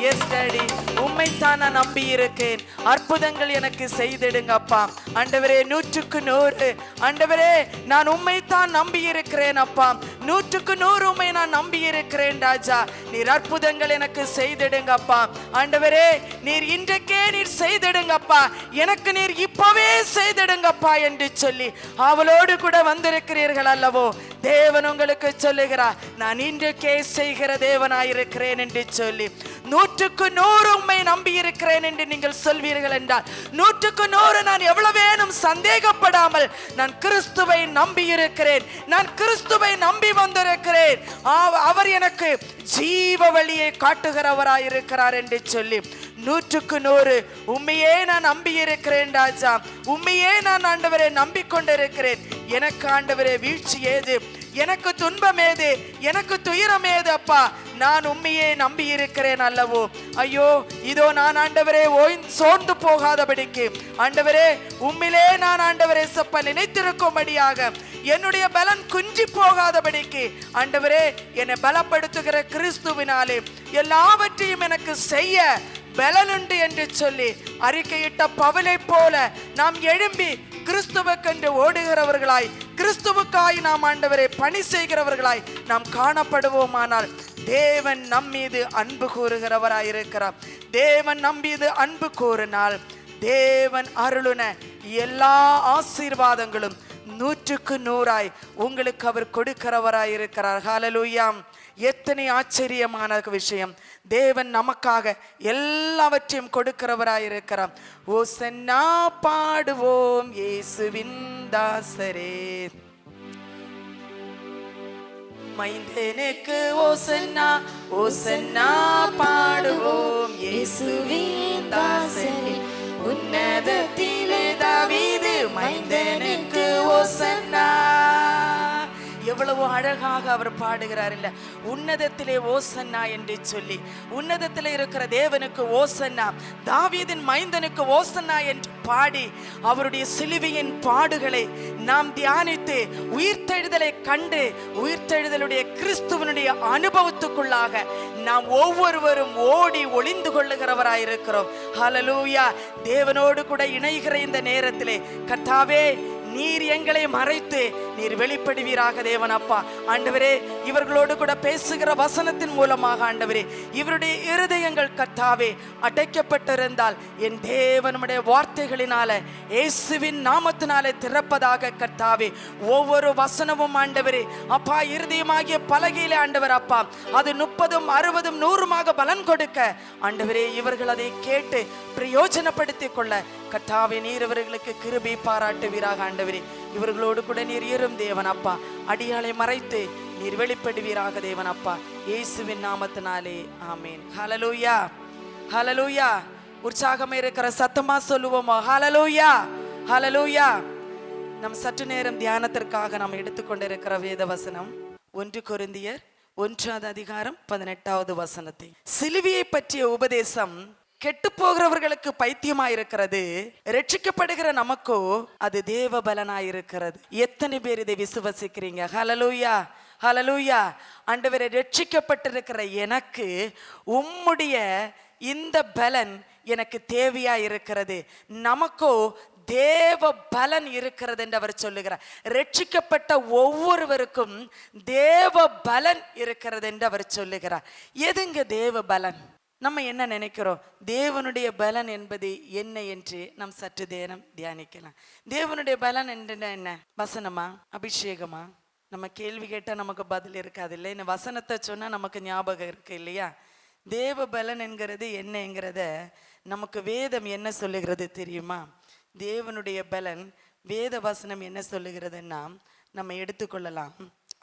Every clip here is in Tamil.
எஸ் டாடி, உம்மைத்தான் நான் நம்பி இருக்கேன். அற்புதங்கள் எனக்கு செய்திடுங்கப்பா. ஆண்டவரே 100க்கு 100 ஆண்டவரே நான் உம்மைத்தான் நம்பி இருக்கிறேன் அப்பா. 100க்கு 100 உம்மை நான் நம்பி இருக்கிறேன் ராஜா. நீர் அற்புதங்கள் எனக்கு செய்திடுங்கப்பா. ஆண்டவரே நீர் இன்றைக்கே நீர் செய்திடுங்கப்பா. எனக்கு நீர் இப்பவே செய்திடுங்கப்பா என்று சொல்லி அவளோடு கூட வந்திருக்கிறீர்கள் அல்லவோ. தேவன் உங்களுக்கு சொல்லுகிறார், நான் இன்றைக்கே செய்கிற தேவனாயிருக்கிறேன் என்று சொல்லி 100க்கு 100 உம்மை நம்பி இருக்கிறேன் என்று நீங்கள் சொல்வீர்கள் என்றால் 100க்கு 100 நான் எவ்வளவு வேணும் சந்தேகப்படாமல் நான் கிறிஸ்துவை நம்பி இருக்கிறேன். நான் கிறிஸ்துவை நம்பி வந்திருக்கிறேன். அவர் எனக்கு ஜீவ வழியை காட்டுகிறவராயிருக்கிறார் என்று சொல்லி 100க்கு 100 உண்மையே நான் நம்பி இருக்கிறேன் ராஜா. உண்மையே நான் ஆண்டவரை நம்பிக்கொண்டிருக்கிறேன். எனக்கு ஆண்டவரே வீழ்ச்சி ஏது, எனக்கு துன்பம் ஏது, எனக்கு துயரம் ஏது அப்பா, நான் உண்மையே நம்பி இருக்கிறேன் அல்லவோ. ஐயோ இதோ நான் ஆண்டவரே சோர்ந்து போகாதபடிக்கு ஆண்டவரே உம்மிலே நான் ஆண்டவரே சப்ப நினைத்திருக்கும்படியாக என்னுடைய பலன் குன்றி போகாதபடிக்கு ஆண்டவரே என்னை பலப்படுத்துகிற கிறிஸ்துவினாலே எல்லாவற்றையும் எனக்கு செய்ய பலனுண்டு என்று சொல்லி அறிக்கையிட்ட பவுலை போல நாம் எழும்பி கிறிஸ்துவுக்கென்று ஓடுகிறவர்களாய், கிறிஸ்துவுக்காய் நாம் ஆண்டவரை பணி செய்கிறவர்களாய் நாம் காணப்படுவோமானால் தேவன் நம் மீது அன்பு கூறுகிறவராயிருக்கிறார். தேவன் நம் மீது அன்பு கூறினால் தேவன் அருளுன எல்லா ஆசீர்வாதங்களும் 100க்கு 100 உங்களுக்கு அவர் கொடுக்கிறவராயிருக்கிறார். ஹல்லேலூயா. எத்தனை ஆச்சரியமான விஷயம். தேவன் நமக்காக எல்லாவற்றையும் கொடுக்கிறவராயிருக்கிறார். ஓசன்னா பாடுவோம் இயேசுவின் தாசரே, மைந்தனுக்கு ஓசன்னா ஓசன்னா பாடுவோம் இயேசுவின் தாசரே, உன்னதத்திலே தாவீது மைந்தனுக்கு ஓசன்னா. எவ்வளவு அழகாக அவர் பாடுகிறார் இல்ல, உன்னதத்திலே ஓசன்னா என்று சொல்லி. உன்னதத்திலே இருக்கிற தேவனுக்கு ஓசன்னா, தாவீதின் மைந்தனுக்கு ஓசன்னா என்று பாடி அவருடைய சிலுவையின் பாடுகளை நாம் தியானித்து உயிர்த்தெழுதலை கண்டு உயிர்த்தெழுதலுடைய கிறிஸ்துவனுடைய அனுபவத்துக்குள்ளாக நாம் ஒவ்வொருவரும் ஓடி ஒளிந்து கொள்ளுகிறவராயிருக்கிறோம். ஹல்லேலூயா. தேவனோடு கூட இணைகிற இந்த நேரத்திலே கர்த்தாவே நீர் எங்களை மறைத்து நீர் வெளிப்படுவீராக தேவன் அப்பா. ஆண்டவரே இவர்களோடு கூட பேசுகிற வசனத்தின் மூலமாக ஆண்டவரே இவருடைய இருதயங்கள் கர்த்தாவே அடைக்கப்பட்டிருந்தால் என் தேவனுடைய வார்த்தைகளினால இயேசுவின் நாமத்தினாலே திறப்பதாக கர்த்தாவே. ஒவ்வொரு வசனமும் ஆண்டவரே அப்பா இருதயமாகிய பலகையிலே ஆண்டவர் அப்பா அது 30, 60, 100 பலன் கொடுக்க ஆண்டவரே இவர்கள் அதை கேட்டு பிரயோஜனப்படுத்திக் கொள்ள கர்த்தாவே நீர் இவர்களுக்கு கிருபை பாராட்டுவீராக. ஆண்டவரே இவர்களோடு கூட நீர் இரும் தேவன் அப்பா. அடியாளை மறைத்து நீர் வெளிப்படுவீராக தேவன் அப்பா. இயேசுவின் நாமத்தினாலே ஆமேன். ஹல்லேலூயா. ஹல்லேலூயா. உற்சாகமா இருக்கிற சத்தமா சொல்லுவோமா? ஹல்லேலூயா. ஹல்லேலூயா. நம் சற்று நேரம் தியானத்திற்காக நாம் எடுத்துக்கொண்டிருக்கிற வேத வசனம் 1 கொரிந்தியர் 1:18 சிலுவையை பற்றிய உபதேசம் கெட்டு போகிறவர்களுக்கு பைத்தியமாயிருக்கிறது, ரட்சிக்கப்படுகிற நமக்கோ அது தேவ பலனாயிருக்கிறது. எத்தனை பேர் இதை விசுவசிக்கிறீங்க? ஹல்லேலூயா. ஹல்லேலூயா. ஆண்டவரே ரட்சிக்கப்பட்டிருக்கிற எனக்கு உம்முடைய இந்த பலன் எனக்கு தேவையா இருக்கிறது. நமக்கோ தேவ பலன் இருக்கிறது என்று அவர் சொல்லுகிறார். ரட்சிக்கப்பட்ட ஒவ்வொருவருக்கும் தேவ பலன் இருக்கிறது என்று அவர் சொல்லுகிறார். எதுங்க தேவ பலன்? நம்ம என்ன நினைக்கிறோம்? தேவனுடைய பலன் என்பது என்ன என்று நாம் சற்று தியானிக்கலாம். தேவனுடைய பலன் என்ன? வசனமா? அபிஷேகமா? நம்ம கேள்வி கேட்டால் நமக்கு பதில் இருக்காது இல்லை. இந்த வசனத்தை சொன்னால் நமக்கு ஞாபகம் இருக்கு இல்லையா? தேவ பலன் என்கிறது என்னங்கிறத நமக்கு வேதம் என்ன சொல்லுகிறது தெரியுமா? தேவனுடைய பலன் வேத வசனம் என்ன சொல்லுகிறதுன்னா நம்ம எடுத்துக்கொள்ளலாம்.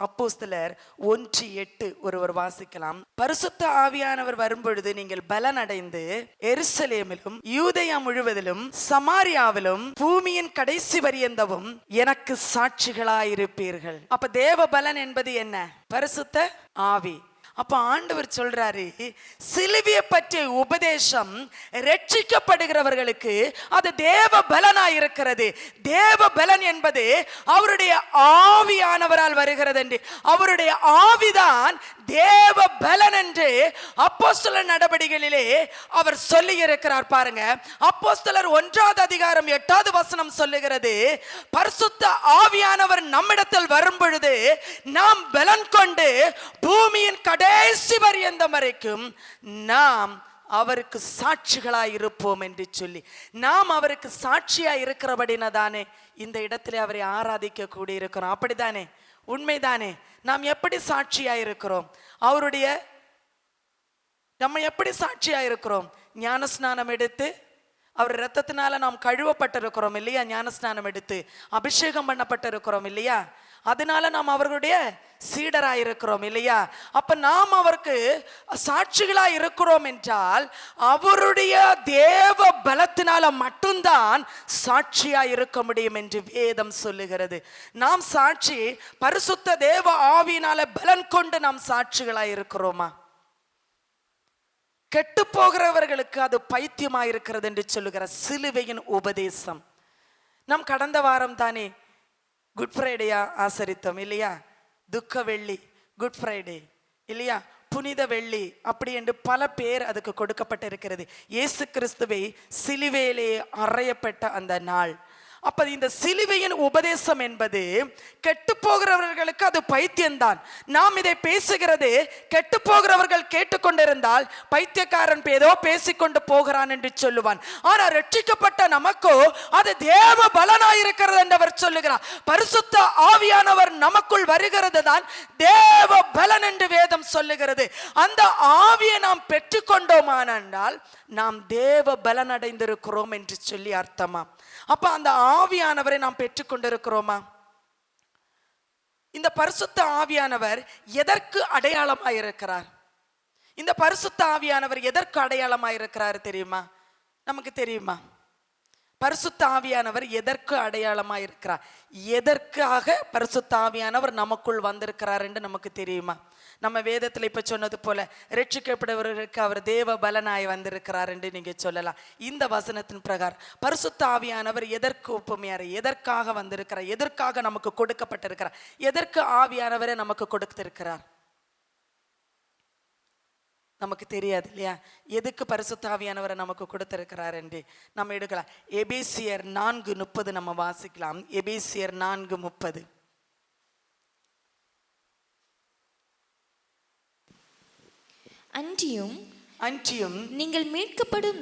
அப்போஸ்தலர் 1:8 ஒருவர் வாசிக்கலாம். பரிசுத்த ஆவியானவர் வரும்பொழுது நீங்கள் பலன் அடைந்து எருசலேமிலும் யூதேயா முழுவதிலும் சமாரியாவிலும் பூமியின் கடைசி பரியந்தமும் எனக்கு சாட்சிகளாயிருப்பீர்கள். அப்ப தேவ பலன் என்பது என்ன? பரிசுத்த ஆவி. அப்ப ஆண்டவர் சொல்றாரு, சிலுவையை பற்றிய உபதேசம் ரட்சிக்கப்படுகிறவர்களுக்கு அது தேவ பலனாய் இருக்கிறது. தேவ பலன் என்பது அவருடைய ஆவியானவரால் வருகிறது என்று, அவருடைய ஆவிதான் தேவ பலன் என்று அப்போஸ்தலர் நடபடிகளிலே அவர் சொல்லி இருக்கிறார். பாருங்க, அப்போஸ்தலர் 1 அதிகாரம் 8 வசனம் சொல்லுகிறது, பரிசுத்த ஆவியானவர் நம்மிடத்தில் வரும் பொழுது நாம் பலன் கொண்டு பூமியின் கடைசி பரியந்தம் வரைக்கும் நாம் அவருக்கு சாட்சிகளாய் இருப்போம் என்று சொல்லி, நாம் அவருக்கு சாட்சியாய் இருக்கிறபடினதானே இந்த இடத்துல அவரை ஆராதிக்க கூடி இருக்கிறோம். அப்படித்தானே? உண்மைதானே? நாம் எப்படி சாட்சியாய் இருக்கிறோம்? அவருடைய நம்ம எப்படி சாட்சியா இருக்கிறோம்? ஞானஸ்நானம் எடுத்து அவர் இரத்தத்தினால நாம் கழுவப்பட்டிருக்கிறோம் இல்லையா? ஞானஸ்நானம் எடுத்து அபிஷேகம் பண்ணப்பட்டிருக்கிறோம் இல்லையா? அதனால நாம் அவர்களுடைய சீடராய் இருக்கிறோம் இல்லையா? அப்ப நாம் அவருக்கு சாட்சிகளா இருக்கிறோம் என்றால் அவருடைய தேவ பலத்தினால மட்டும்தான் சாட்சியா இருக்க முடியும் என்று வேதம் சொல்லுகிறது. நாம் சாட்சி பரிசுத்த தேவ ஆவியினால பலன் கொண்டு நாம் சாட்சிகளா இருக்கிறோமா? கெட்டு போகிறவர்களுக்கு அது பைத்தியமாய் இருக்கிறது என்று சொல்லுகிற சிலுவையின் உபதேசம். நாம் கடந்த வாரம் தானே குட் ஃப்ரைடேயா ஆசரித்தோம் இல்லையா? துக்க வெள்ளி, குட் ஃப்ரைடே இல்லையா? புனித வெள்ளி, அப்படி என்று பல பேர் அதுக்கு கொடுக்கப்பட்டிருக்கிறது. இயேசு கிறிஸ்துவை சிலுவையிலே அறையப்பட்ட அந்த நாள். அப்ப இந்த சிலுவையின் உபதேசம் என்பது கெட்டு போகிறவர்களுக்கு அது பைத்தியம்தான். நாம் இதை பேசுகிறது கெட்டு போகிறவர்கள் கேட்டுக்கொண்டிருந்தால் பைத்தியக்காரன் ஏதோ பேசிக்கொண்டு போகிறான் என்று சொல்லுவான். ஆனா ரட்சிக்கப்பட்ட நமக்கோ அது தேவ பலனாயிருக்கிறது என்று அவர் சொல்லுகிறார். பரிசுத்த ஆவியானவர் நமக்குள் வருகிறது தான் தேவ பலன் என்று வேதம் சொல்லுகிறது. அந்த ஆவியை நாம் பெற்றுக்கொண்டோமானால் நாம் தேவ பலன் அடைந்திருக்கிறோம் என்று சொல்லி அர்த்தமா? அப்ப அந்த ஆவியானவரை நாம் பெற்றுக்கொண்டிருக்கிறோமா? இந்த பரிசுத்த ஆவியானவர் எதற்கு அடையாளமாயிருக்கிறார்? இந்த பரிசுத்த ஆவியானவர் எதற்கு அடையாளமாயிருக்கிறார் தெரியுமா? நமக்கு தெரியுமா? பரிசுத்த ஆவியானவர் எதற்கு அடையாளமாயிருக்கிறார்? எதற்காக பரிசுத்த ஆவியானவர் நமக்குள் வந்திருக்கிறார் என்று நமக்கு தெரியுமா? நம்ம வேதத்தில் இப்ப சொன்னது போல ரட்சிக்கப்படுவதற்கு அவர் தேவ பலனாய் வந்திருக்கிறார் என்று நீங்க சொல்லலாம். இந்த வசனத்தின் பிரகாரம் பரிசுத்த ஆவியானவர் எதற்கு ஒப்புமையார்? எதற்காக வந்திருக்கிறார்? எதற்காக நமக்கு கொடுக்கப்பட்டிருக்கிறார்? எதற்கு ஆவியானவரை நமக்கு கொடுத்திருக்கிறார்? நமக்கு தெரியாது இல்லையா? எதுக்கு பரிசுத்த ஆவியானவரை நமக்கு கொடுத்திருக்கிறார் என்று நம்ம எடுக்கலாம். எபேசியர் 4:30 நம்ம வாசிக்கலாம். எபேசியர் 4:30. அன்றியும் நீங்கள் மீட்கப்படும்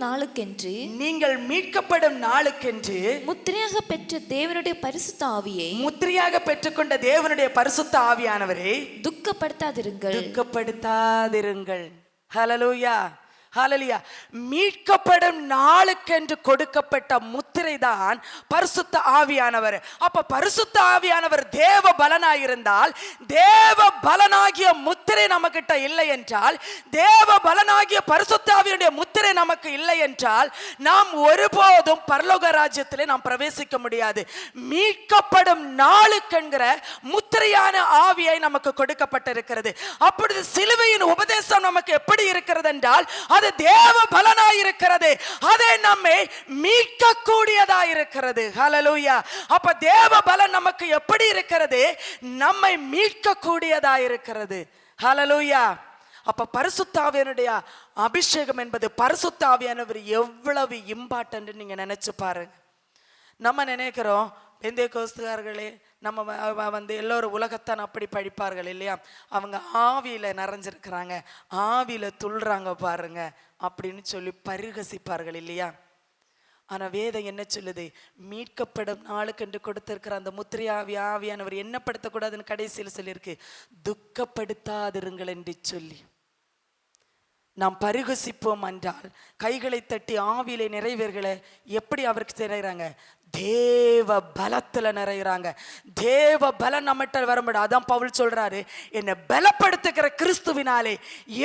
நாளுக்கென்று முத்திரையாக பெற்ற தேவனுடைய பரிசுத்த ஆவியை முத்திரையாக பெற்றுக்கொண்ட தேவனுடைய பரிசுத்த ஆவியானவரை துக்கப்படுத்தாதிருங்கள். ஹல்லேலூயா, ஹல்லேலூயா. மீட்கப்படும் நாளுக்கென்று கொடுக்கப்பட்ட முத்திரை தான் பரிசுத்த ஆவியானவர். அப்ப பரிசுத்த ஆவியானவர் தேவ பலனாயிருந்தால், தேவ பலனாகிய முத்திரை நமக்கிட்ட இல்லை என்றால், தேவ பலனாகிய பரிசுத்த ஆவியுடைய முத்திரை நமக்கு இல்லை என்றால் நாம் ஒருபோதும் பரலோக ராஜ்யத்திலே நாம் பிரவேசிக்க முடியாது. மீட்கப்படும் நாளுக்கென்கிற முத்திரையான ஆவியை நமக்கு கொடுக்கப்பட்டிருக்கிறது. அப்பொழுது சிலுவையின் உபதேசம் நமக்கு எப்படி இருக்கிறது என்றால் அது தேவ பலனாயிருக்கிறது. அதை நம்மை மீட்க கூடியதாயிருக்கிறது. ஹல்லேலூயா. அப்ப தேவ பலன் நமக்கு எப்படி இருக்கிறது? நம்மை மீட்க கூடியதாயிருக்கிறது. ஹல்லேலூயா. அப்ப பரிசுத்த ஆவியானுடைய அபிஷேகம் என்பது, பரிசுத்த ஆவியானவர் எவ்வளவு இம்பார்ட்டன்ட் நீங்க நினைச்சு பாருங்க. நம்ம நினைக்கிறோம் பெந்தேகோஸ்துகாரர்களே நம்ம எல்லோரும் உலகத்தான் அப்படி படிப்பார்கள் இல்லையா? அவங்க ஆவியில நிறைஞ்சிருக்கிறாங்க, ஆவியில துள்ளுறாங்க பாருங்க அப்படின்னு சொல்லி பரிகசிப்பார்கள் இல்லையா? ஆனா வேதம் என்ன சொல்லுது? மீட்கப்படும் நாளுக்கு என்று கொடுத்திருக்கிற அந்த முத்திரையாவி ஆவியானவர் என்ன படுத்தக்கூடாதுன்னு கடைசியில் சொல்லியிருக்கு, துக்கப்படுத்தாதிருங்கள் என்று சொல்லி. நாம் பரிகசிப்போம் என்றால் கைகளை தட்டி ஆவியிலே நிறைவேறுகளை எப்படி அவருக்கு நிறைகிறாங்க? தேவ பலத்துல நிறைகிறாங்க. தேவ பலம் நம்மகிட்ட வரும்படி அதான் பவுல் சொல்றாரு, என்னை பலப்படுத்துகிற கிறிஸ்துவினாலே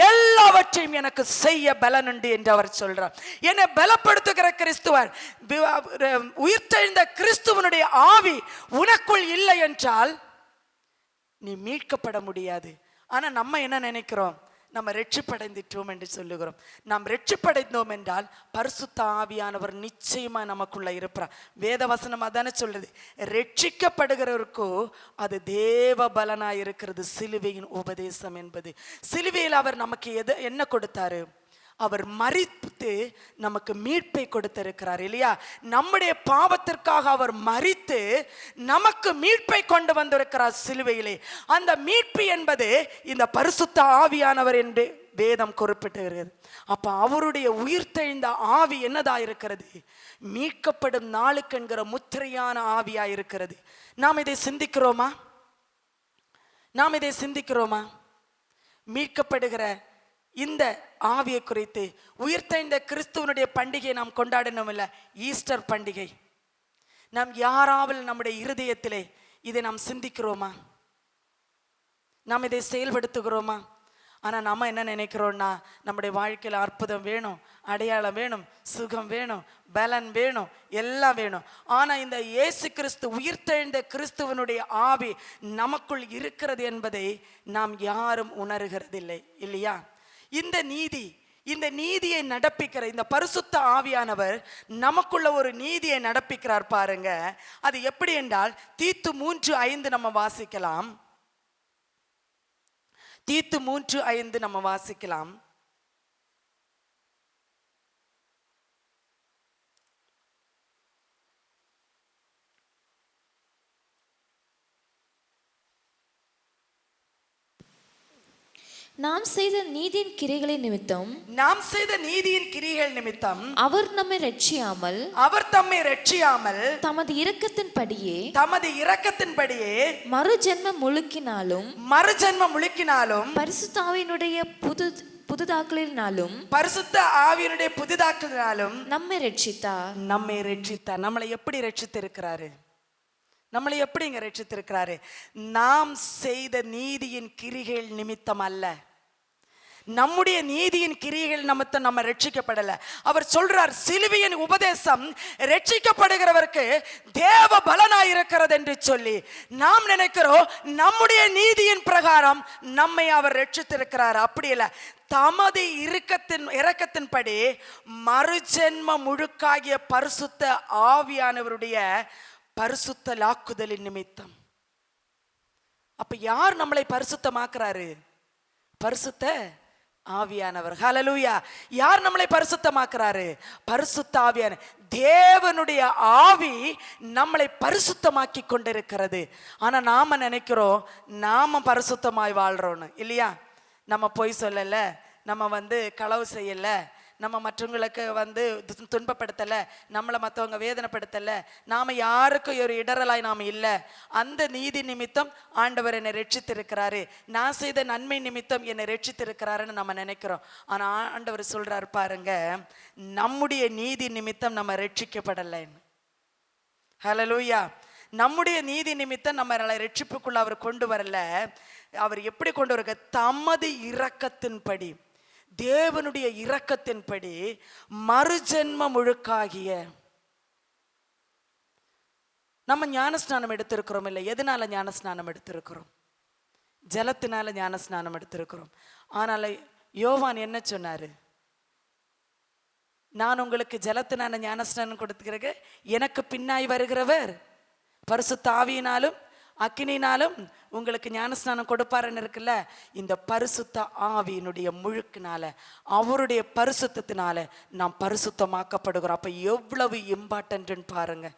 எல்லாவற்றையும் எனக்கு செய்ய பலன் உண்டு என்று அவர் சொல்றார். என்னை பலப்படுத்துகிற கிறிஸ்துவர், உயிர்த்தெழுந்த கிறிஸ்துவனுடைய ஆவி உனக்குள் இல்லை என்றால் நீ மீட்கப்பட முடியாது. ஆனா நம்ம என்ன நினைக்கிறோம்? நம்ம ரட்சிப்படைந்துட்டோம் என்று சொல்லுகிறோம். நாம் ரட்சிப்படைந்தோம் என்றால் பரிசுத்த ஆவியானவர் நிச்சயமா நமக்குள்ள இருப்பார். வேதவசனம் அதானே சொல்லுது, ரட்சிக்கப்படுகிறவருக்கோ அது தேவ பலனாய் இருக்கிறது சிலுவையின் உபதேசம் என்பது. சிலுவையில் அவர் நமக்கு என்ன கொடுத்தாரு? அவர் மரித்து நமக்கு மீட்பை கொடுத்திருக்கிறார் இல்லையா? நம்முடைய பாவத்திற்காக அவர் மரித்து நமக்கு மீட்பை கொண்டு வந்திருக்கிறார் சிலுவையிலே. அந்த மீட்பு என்பது இந்த பரிசுத்த ஆவியானவர் என்று வேதம் குறிப்பிட்டிருக்கிறது. அப்ப அவருடைய உயிர்த்தெழுந்த ஆவி என்னதா இருக்கிறது? மீட்கப்படும் நாளுக்கு என்கிற முத்திரையான ஆவியா இருக்கிறது. நாம் இதை சிந்திக்கிறோமா? மீட்கப்படுகிற இந்த ஆவியை குறித்து உயிர்த்தெழுந்த கிறிஸ்துவனுடைய பண்டிகை நாம் கொண்டாடணும் இல்ல, ஈஸ்டர் பண்டிகை. நாம் யாராவது நம்முடைய இருதயத்திலே இதை நாம் சிந்திக்கிறோமா? நாம் இதை செயல்படுத்துகிறோமா? ஆனா நம்ம என்ன நினைக்கிறோம்னா, நம்முடைய வாழ்க்கையில் அற்புதம் வேணும், அடையாளம் வேணும், சுகம் வேணும், பலன் வேணும், எல்லாம் வேணும். ஆனா இந்த இயேசு கிறிஸ்து உயிர்த்தெழுந்த கிறிஸ்துவனுடைய ஆவி நமக்குள் இருக்கிறது என்பதை நாம் யாரும் உணர்கிறதில்லை இல்லையா? இந்த நீதியை நடப்பிக்கிற இந்த பரிசுத்த ஆவியானவர் நமக்குள்ள ஒரு நீதியை நடப்பிக்கிறார் பாருங்க. அது எப்படி என்றால் தீத்து 3:5 நம்ம வாசிக்கலாம். தீத்து 3:5 நம்ம வாசிக்கலாம். நாம் செய்த நீதியின் கிரியைகளின் நிமித்தம் அவர் தம்மை ரட்சியாமல் தமது இரக்கத்தின்படியே மறுஜென்ம முழுக்கினாலும் பரிசுத்த ஆவியினுடைய புதிதாக்கலினாலும் நம்மை ரட்சித்தார். நம்மளை எப்படி ரட்சித்திருக்கிறாரு? நம்மளை எப்படிங்க ரட்சித்திருக்கிறாரு? நாம் செய்த நீதியின் கிரிகள் நிமித்தம் அல்ல, நம்முடைய நீதியின் கிரியைகள் நிமித்தம் நம்ம ரட்சிக்கப்படல. அவர் சொல்றார், சிலுவையின் உபதேசம் ரட்சிக்கப்படுகிறவருக்கு தேவ பலனாய் இருக்கிறது என்று சொல்லி நாம் நினைக்கிறோம் நம்முடைய நீதியின் பிரகாரம் நம்மை அவர் ரட்சித்திருக்கிறார். அப்படி இல்லை, தமது இரக்கத்தின்படி மறுஜென்ம முழுக்காகிய பரிசுத்த ஆவியானவருடைய பரிசுத்த லாக்குதலின் நிமித்தம். அப்ப யார் நம்மளை பரிசுத்தமாக்குறாரு? பரிசுத்த ஆவியானவர். ஹல்லேலூயா. யார் நம்மளை பரிசுத்தமாக்குறாரு? பரிசுத்த ஆவியான தேவனுடைய ஆவி நம்மளை பரிசுத்தமாக்கி கொண்டிருக்கிறது. ஆனா நாம நினைக்கிறோம் நாம பரிசுத்தமாய் வாழ்றோம்னு இல்லையா? நம்ம பொய் சொல்லல, நம்ம களவு செய்யல, நம்ம மற்றவங்களுக்கு துன்பப்படுத்தல, நம்மளை மற்றவங்க வேதனைப்படுத்தல, நாம யாருக்கும் ஒரு இடரலாய் நாம இல்லை. அந்த நீதி நிமித்தம் ஆண்டவர் என்னை ரட்சித்திருக்கிறாரு, நான் செய்த நன்மை நிமித்தம் என்னை ரட்சித்திருக்கிறாருன்னு நம்ம நினைக்கிறோம். ஆனா ஆண்டவர் சொல்றாரு பாருங்க, நம்முடைய நீதி நிமித்தம் நம்ம ரட்சிக்கப்படலைன்னு. ஹல்லேலூயா. நம்முடைய நீதி நிமித்தம் நம்ம ரட்சிப்புக்குள்ள அவர் கொண்டு வரல. அவர் எப்படி கொண்டு வர? தமது இரக்கத்தின்படி, தேவனுடைய இரக்கத்தின்படி மறுஜென்ம முழுக்காகிய. நம்ம ஞானஸ்நானம் எடுத்திருக்கிறோம் இல்லை? எதனால ஞானஸ்நானம் எடுத்திருக்கிறோம்? ஜலத்தினால ஞானஸ்நானம் எடுத்திருக்கிறோம். ஆனால் யோவான் என்ன சொன்னாரு? நான் உங்களுக்கு ஜலத்தினால ஞானஸ்நானம் கொடுத்துக்கிறேன், எனக்கு பின்னாய் வருகிறவர் பரிசுத்த ஆவியினாலும் அக்கினினாலும் உங்களுக்கு ஞானஸ்நானம் கொடுப்பாருன்னு இருக்குல்ல. இந்த பரிசுத்த ஆவியினுடைய முழுக்கினால, அவருடைய பரிசுத்தத்தினால நாம் பரிசுத்தமாக்கப்படுகிறோம். அப்ப எவ்வளவு இம்பார்ட்டன்ட்னு பாருங்க.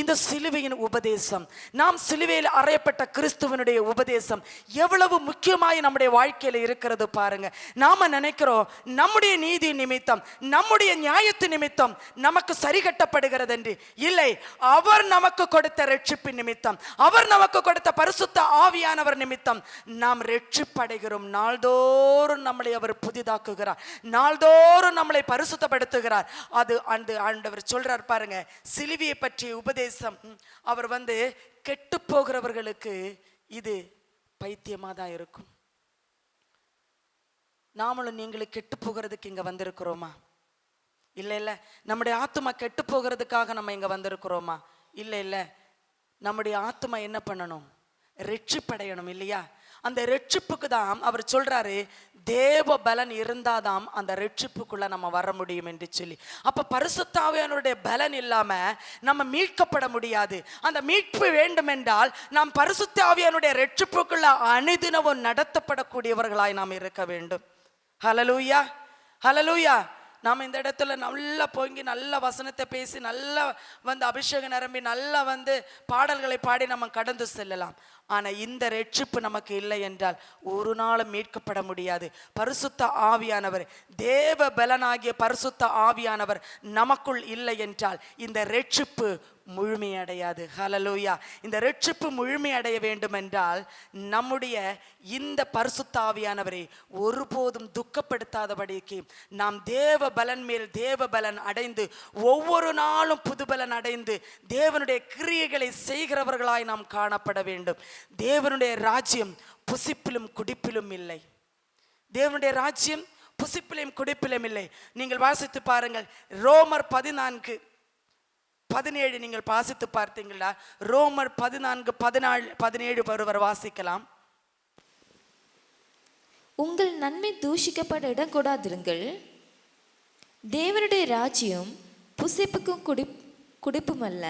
இந்த சிலுவையின் உபதேசம், நாம் சிலுவையில் அறையப்பட்ட கிறிஸ்துவனுடைய உபதேசம் எவ்வளவு முக்கியமாய் நம்முடைய வாழ்க்கையில இருக்கிறது பாருங்க. நாம நினைக்கிறோம் நம்முடைய நீதி நிமித்தம், நம்முடைய நியாயத்து நிமித்தம் நமக்கு சரி கட்டப்படுகிறது என்று. இல்லை, அவர் நமக்கு கொடுத்த ரட்சிப்பு நிமித்தம், அவர் நமக்கு கொடுத்த பரிசுத்த ஆவியானவர் நிமித்தம் நாம் ரட்சிப்படைகிறோம். நாள்தோறும் நம்மளை அவர் புதிதாக்குகிறார், நாள்தோறும் நம்மளை பரிசுத்தப்படுத்துகிறார். அது ஆண்டவர் சொல்றார் பாருங்க, சிலுவையை பற்றிய உபதேசம் அவர் கெட்டு போகிறவர்களுக்கு இது பைத்தியமா தான் இருக்கும். நாமளும் நீங்களும் கெட்டு போகிறதுக்கு இங்க வந்திருக்கிறோமா? இல்ல. நம்முடைய ஆத்துமா கெட்டு போகிறதுக்காக நம்ம இங்க வந்திருக்கிறோமா? இல்ல. நம்முடைய ஆத்துமா என்ன பண்ணணும்? ரட்சிப்படையணும் இல்லையா? அந்த ரட்சிப்புக்கு தான் அவர் சொல்றாரு, தேவ பலன் இருந்தாதான் அந்த ரட்சிப்புக்குள்ள நம்ம வர முடியும் என்று சொல்லி. அப்ப பரிசுத்த ஆவியானவருடைய பலன் இல்லாம நம்ம மீட்கப்பட முடியாது. அந்த மீட்பு வேண்டும் என்றால் நாம் பரிசுத்த ஆவியானுடைய ரட்சிப்புக்குள்ள அனுதினமும் நடத்தப்படக்கூடியவர்களாய் நாம் இருக்க வேண்டும். ஹல்லேலூயா, ஹல்லேலூயா. நாம் இந்த இடத்துல நல்லா போங்கி நல்ல வசனத்தை பேசி நல்லா அபிஷேகம் நிரம்பி நல்லா பாடல்களை பாடி நம்ம கடந்து செல்லலாம். ஆனால் இந்த ரட்சிப்பு நமக்கு இல்லை என்றால் ஒரு நாளும் மீட்கப்பட முடியாது. பரிசுத்த ஆவியானவர், தேவ பலனாகிய பரிசுத்த ஆவியானவர் நமக்குள் இல்லை என்றால் இந்த ரட்சிப்பு முழுமையடையாது. ஹல்லேலூயா. இந்த ரட்சிப்பு முழுமையடைய வேண்டும் என்றால் நம்முடைய இந்த பரிசுத்த ஆவியானவரை ஒருபோதும் துக்கப்படுத்தாதபடிக்கு நாம் தேவ பலன் மேல் தேவ பலன் அடைந்து ஒவ்வொரு நாளும் புது பலன் அடைந்து தேவனுடைய கிரியைகளை செய்கிறவர்களாய் நாம் காணப்பட வேண்டும். தேவனுடைய ராஜ்யம் புசிப்பிலும் குடிப்பிலும் இல்லை. தேவனுடைய ராஜ்யம் புசிப்பிலும் குடிப்பிலும் இல்லை. நீங்கள் வாசித்து பாருங்கள், ரோமர் 14:17 நீங்கள் வாசித்து பார்த்தீங்களா? ரோமர் 14:17 ஒருவர் வாசிக்கலாம். உங்கள் நன்மை தூஷிக்கப்பட இடக்கூடாதிருங்கள். தேவனுடைய ராஜ்யம் புசிப்புக்கும் குடிப்பும் அல்ல,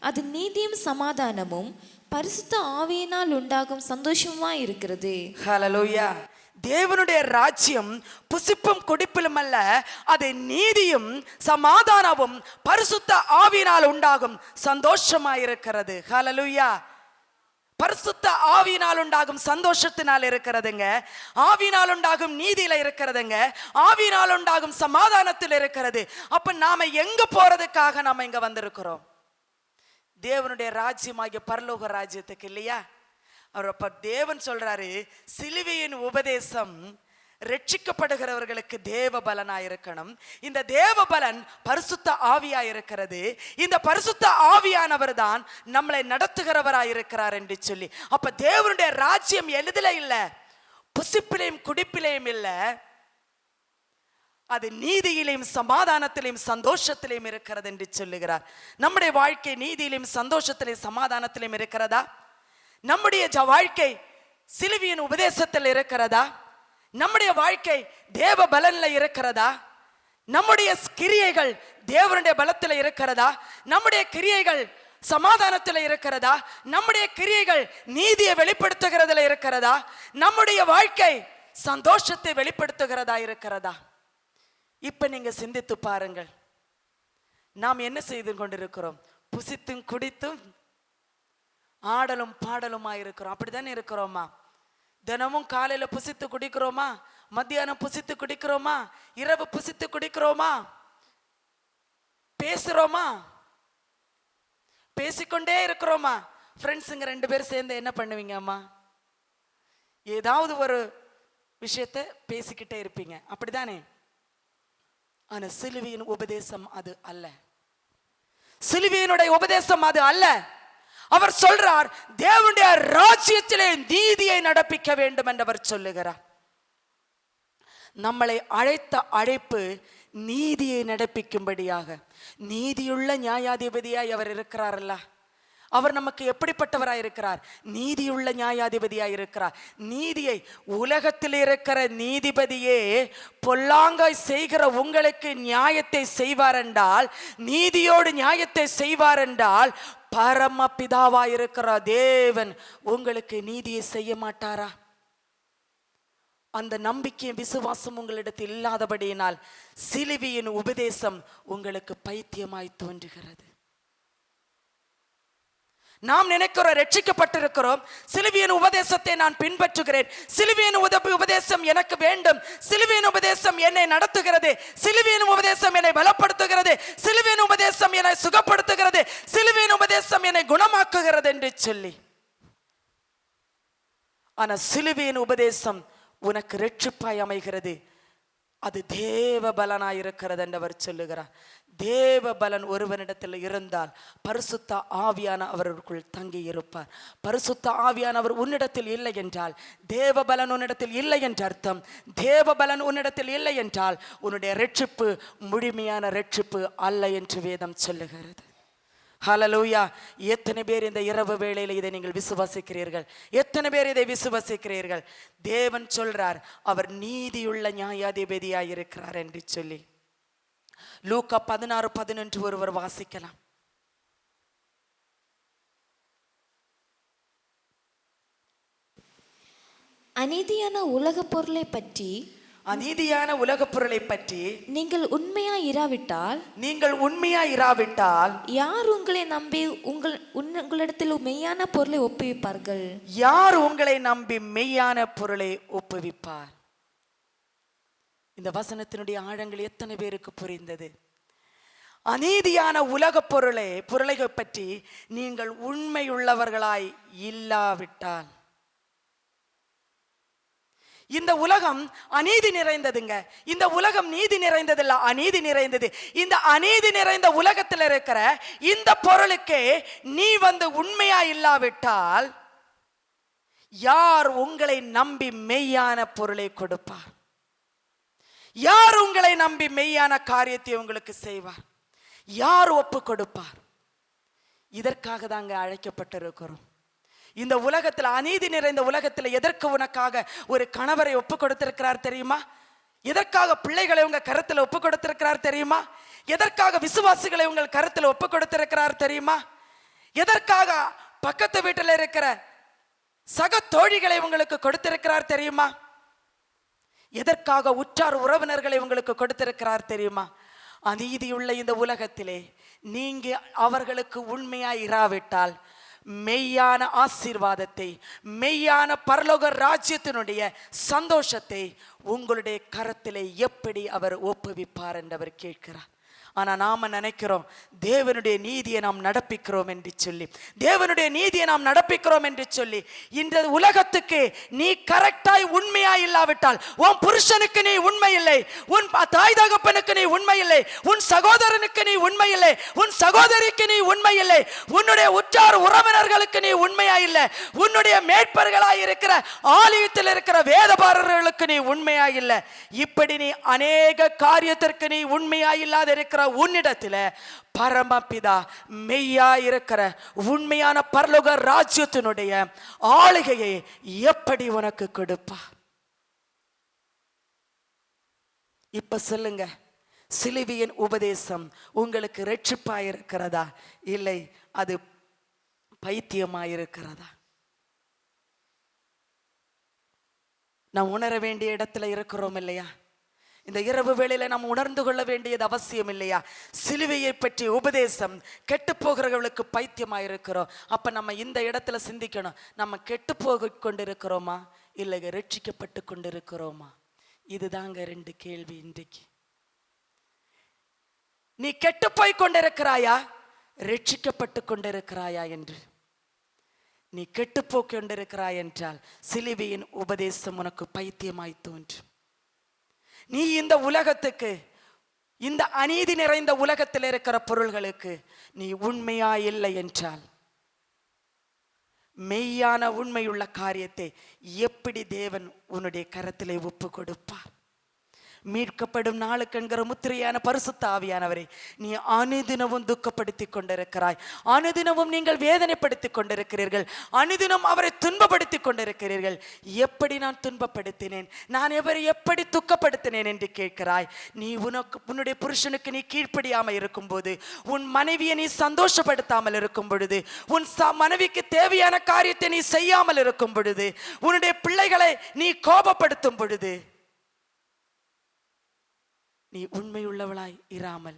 அது நீதியும் சமாதானமும் பரிசுத்த ஆவியினால் உண்டாகும் சந்தோஷமா இருக்கிறது. ஹல்லேலூயா. தேவனுடைய ராஜ்யம் புசிப்பும் குடிப்பிலும் அல்ல, அது நீதியும் சமாதானமும் பரிசுத்த ஆவியினால் உண்டாகும் சந்தோஷமாயிருக்கிறது. ஹல்லேலூயா. பரிசுத்த ஆவியினால் உண்டாகும் சந்தோஷத்தினால் இருக்கிறதுங்க. ஆவியினால் உண்டாகும் நீதியில இருக்கிறதுங்க. ஆவியினால் உண்டாகும் சமாதானத்தில் இருக்கிறது. அப்ப நாம எங்க போறதுக்காக நாம இங்க வந்திருக்கிறோம்? தேவனுடைய ராஜ்யமாகிய பரலோக ராஜ்யத்துக்கு இல்லையா? அவர் அப்ப தேவன் சொல்றாரு, சிலுவையின் உபதேசம் ரட்சிக்கப்படுகிறவர்களுக்கு தேவ பலனாயிருக்கணும். இந்த தேவ பலன் பரிசுத்த ஆவியாயிருக்கிறது. இந்த பரிசுத்த ஆவியானவர் தான் நம்மளை நடத்துகிறவராயிருக்கிறார் என்று சொல்லி. அப்ப தேவனுடைய ராஜ்யம் எதுல இல்ல? புசிப்பிலையும் குடிப்பிலையும் இல்ல, அது நீதியிலையும் சமாதானத்திலையும் சந்தோஷத்திலையும் இருக்கிறது என்று சொல்லுகிறார். நம்முடைய வாழ்க்கை நீதியிலையும் சந்தோஷத்திலையும் சமாதானத்திலையும் இருக்கிறதா? நம்முடைய வாழ்க்கை சிலுவையின் உபதேசத்தில் இருக்கிறதா? நம்முடைய வாழ்க்கை தேவ பலன்ல இருக்கிறதா? நம்முடைய கிரியைகள் தேவனுடைய பலத்தில் இருக்கிறதா? நம்முடைய கிரியைகள் சமாதானத்தில் இருக்கிறதா? நம்முடைய கிரியைகள் நீதியை வெளிப்படுத்துகிறதுல இருக்கிறதா? நம்முடைய வாழ்க்கை சந்தோஷத்தை வெளிப்படுத்துகிறதா இருக்கிறதா? இப்ப நீங்க சிந்தித்து பாருங்கள், நாம் என்ன செய்து கொண்டிருக்கிறோம்? புசித்தும் குடித்தும் ஆடலும் பாடலுமா இருக்கிறோம். அப்படித்தானே இருக்கிறோமா? தினமும் காலையில புசித்து குடிக்கிறோமா? மத்தியானம் புசித்து குடிக்கிறோமா? இரவு புசித்து குடிக்கிறோமா? பேசுறோமா? பேசிக்கொண்டே இருக்கிறோமா? ஃப்ரெண்ட்ஸுங்க 2 பேர் சேர்ந்து என்ன பண்ணுவீங்க அம்மா? ஏதாவது ஒரு விஷயத்த பேசிக்கிட்டே இருப்பீங்க, அப்படிதானே? ஆனா சிலுவையின் உபதேசம் அது அல்ல. சிலுவையினுடைய உபதேசம் அது அல்ல. அவர் சொல்றார், தேவனுடைய ராஜ்யத்திலே நீதியை நடப்பிக்க வேண்டும் என்று அவர் சொல்லுகிறார். நம்மளை அழைத்த அழைப்பு நீதியை நடப்பிக்கும்படியாக. நீதியுள்ள நியாயாதிபதியாய் அவர் இருக்கிறாரல்ல. அவர் நமக்கு எப்படிப்பட்டவராய் இருக்கிறார்? நீதியுள்ள நியாயாதிபதியாய் இருக்கிறார். நீதியை, உலகத்தில் இருக்கிற நீதிபதியே பொல்லாங்காய் செய்கிற உங்களுக்கு நியாயத்தை செய்வார் என்றால், நீதியோடு நியாயத்தை செய்வார் என்றால், பரமபிதாவாய் இருக்கிற தேவன் உங்களுக்கு நீதியை செய்ய மாட்டாரா? அந்த நம்பிக்கையும் விசுவாசம் உங்களிடத்தில் இல்லாதபடியினால் சிலுவையின் உபதேசம் உங்களுக்கு பைத்தியமாய் தோன்றுகிறது. நாம் நினைக்கிறோம், ரட்சிக்கப்பட்டிருக்கிறோம், சிலுவையின் உபதேசத்தை நான் பின்பற்றுகிறேன், சிலுவையின் உபதேசம் எனக்கு வேண்டும், சிலுவையின் உபதேசம் என்னை நடத்துகிறது, சிலுவையின் உபதேசம் என்னை பலப்படுத்துகிறது, சிலுவையின் உபதேசம் என்னை சுகப்படுத்துகிறது, சிலுவையின் உபதேசம் என்னை குணமாக்குகிறது என்று சொல்லி. ஆனா சிலுவையின் உபதேசம் உனக்கு ரட்சிப்பாய் அமைகிறது. அது தேவ பலனாயிருக்கிறது என்று அவர் சொல்லுகிறார். தேவ பலன் ஒருவனிடத்தில் இருந்தால் பரிசுத்த ஆவியான அவருக்குள் தங்கி இருப்பார். பரிசுத்த ஆவியானவர் உன்னிடத்தில் இல்லை என்றால் தேவ பலன் உன்னிடத்தில் இல்லை என்று அர்த்தம். தேவ பலன் உன்னிடத்தில் இல்லை என்றால் உன்னுடைய ரட்சிப்பு முழுமையான ரட்சிப்பு அல்ல என்று வேதம் சொல்லுகிறது. ஹல்லேலூயா. எத்தனை பேர் இந்த இரவு வேளையில் இதை நீங்கள் விசுவாசிக்கிறீர்கள்? எத்தனை பேர் இதை விசுவாசிக்கிறீர்கள்? தேவன் சொல்றார், அவர் நீதியுள்ள நியாயாதிபதியாய் இருக்கிறார் என்று சொல்லி. லூக்கா 16:11 ஒருவர் வாசிக்கலாம். அநீதியான உலக பொருளை பற்றி நீங்கள் உண்மையா இராவிட்டால் யார் உங்களை நம்பி உங்களிடத்தில் மெய்யான பொருளை ஒப்புவிப்பார்கள்? யார் உங்களை நம்பி மெய்யான பொருளை ஒப்புவிப்பார்? இந்த வசனத்தினுடைய ஆழங்கள் எத்தனை பேருக்கு புரிந்தது? அநீதியான உலக பொருளை பற்றி நீங்கள் உண்மையுள்ளவர்களாய் இல்லாவிட்டால், இந்த உலகம் அநீதி நிறைந்ததுங்க. இந்த உலகம் நீதி நிறைந்ததில்ல, அநீதி நிறைந்தது. இந்த அநீதி நிறைந்த உலகத்தில் இருக்கிற இந்த பொருளுக்கு நீ உண்மையா இல்லாவிட்டால் யார் உங்களை நம்பி மெய்யான பொருளை கொடுப்பார்? யார் உங்களை நம்பி மெய்யான காரியத்தை உங்களுக்கு செய்வார்? யார் ஒப்பு கொடுப்பார்? இதற்காக தாங்க அழைக்கப்பட்டிருக்கிறோம். இந்த உலகத்தில், அநீதி நிறைந்த உலகத்தில் எதற்கு உனக்காக ஒரு கணவரை ஒப்பு கொடுத்திருக்கிறார் தெரியுமா? எதற்காக பிள்ளைகளை உங்க கருத்தில் ஒப்பு கொடுத்திருக்கிறார் தெரியுமா? எதற்காக விசுவாசிகளை உங்கள் கருத்தில் ஒப்பு கொடுத்திருக்கிறார் தெரியுமா? எதற்காக பக்கத்து வீட்டில் இருக்கிற சக தோழிகளை உங்களுக்கு கொடுத்திருக்கிறார் தெரியுமா? எதற்காக உற்றார் உறவினர்களை உங்களுக்கு கொடுத்திருக்கிறார் தெரியுமா? அநீதியுள்ள இந்த உலகத்திலே நீங்க அவர்களுக்கு உண்மையாய் இராவிட்டால் மெய்யான ஆசீர்வாதத்தை, மெய்யான பரலோக ராஜ்யத்தினுடைய சந்தோஷத்தை உங்களுடைய கரத்திலே எப்படி அவர் ஒப்புவிப்பார் என்று அவர் கேட்கிறார். ஆனா நாம நினைக்கிறோம் தேவனுடைய நீதியை நாம் நடப்பிக்கிறோம் என்று சொல்லி, தேவனுடைய நீதியை நாம் நடப்பிக்கிறோம் என்று சொல்லி. இந்த உலகத்துக்கு நீ கரெக்டாய் உண்மையா இல்லாவிட்டால், உன் புருஷனுக்கு நீ உண்மை இல்லை, உன் தாய் தகப்பனுக்கு நீ உண்மை இல்லை, உன் சகோதரனுக்கு நீ உண்மை இல்லை, உன் சகோதரிக்கு நீ உண்மை இல்லை, உன்னுடைய உற்றார் உறவினர்களுக்கு நீ உண்மையா இல்லை, உன்னுடைய மேற்பர்களாய் இருக்கிற ஆலயத்தில் இருக்கிற வேதபாரர்களுக்கு நீ உண்மையா இல்லை, இப்படி நீ அநேக காரியத்திற்கு நீ உண்மையா இல்லாத இருக்கிற உன்னிடத்தில் பரமபிதா மெய்யா இருக்கிற உண்மையான பரலோக ராஜ்யத்தினுடைய ஆளுகையை எப்படி உனக்கு கொடுப்பார்? இப்ப சொல்லுங்க, சிலுவையின் உபதேசம் உங்களுக்கு இரட்சிப்பாயிருக்கிறதா, இல்லை அது பைத்தியமாயிருக்கிறதா? நாம் உணர வேண்டிய இடத்துல இருக்கிறோம் இல்லையா? இந்த இரவு வேளையில நாம் உணர்ந்து கொள்ள வேண்டியது அவசியம் இல்லையா? சிலுவையை பற்றி உபதேசம் கெட்டு போகிறவர்களுக்கு பைத்தியமாயிருக்கிறோம். அப்ப நம்ம இந்த இடத்துல சிந்திக்கணும், நம்ம கெட்டு போக கொண்டிருக்கிறோமா இல்லை ரட்சிக்கப்பட்டு கொண்டிருக்கிறோமா? இதுதாங்க 2 கேள்வி இன்றைக்கு. நீ கெட்டு போய் கொண்டிருக்கிறாயா, ரட்சிக்கப்பட்டு கொண்டிருக்கிறாயா என்று. நீ கெட்டு போய் கொண்டிருக்கிறாய் என்றால் சிலுவையின் உபதேசம் உனக்கு பைத்தியமாய் தோன்றும். நீ இந்த உலகத்துக்கு, இந்த அநீதி நிறைந்த உலகத்தில் இருக்கிற பொருள்களுக்கு நீ உண்மையா இல்லை என்றால் மெய்யான உண்மையுள்ள காரியத்தை எப்படி தேவன் உன்னுடைய கரத்திலே ஒப்பு கொடுப்பார்? மீட்கப்படும் நாளுக்கு என்கிற முத்திரையான பரிசுத்த ஆவியானவரை நீ அனுதினமும் துக்கப்படுத்தி கொண்டிருக்கிறாய், அனுதினமும் நீங்கள் வேதனைப்படுத்தி கொண்டிருக்கிறீர்கள், அனுதினம் அவரை துன்பப்படுத்தி கொண்டிருக்கிறீர்கள். எப்படி நான் துன்பப்படுத்தினேன், நான் எவரை எப்படி துக்கப்படுத்தினேன் என்று கேட்கிறாய். நீ உன்னுடைய புருஷனுக்கு நீ கீழ்ப்படியாமல் இருக்கும் போது, உன் மனைவியை நீ சந்தோஷப்படுத்தாமல் இருக்கும் பொழுது, உன் மனைவிக்கு தேவையான காரியத்தை நீ செய்யாமல் இருக்கும் பொழுது, உன்னுடைய பிள்ளைகளை நீ கோபப்படுத்தும் பொழுது, நீ உண்மையுள்ளவளாய் இராமல்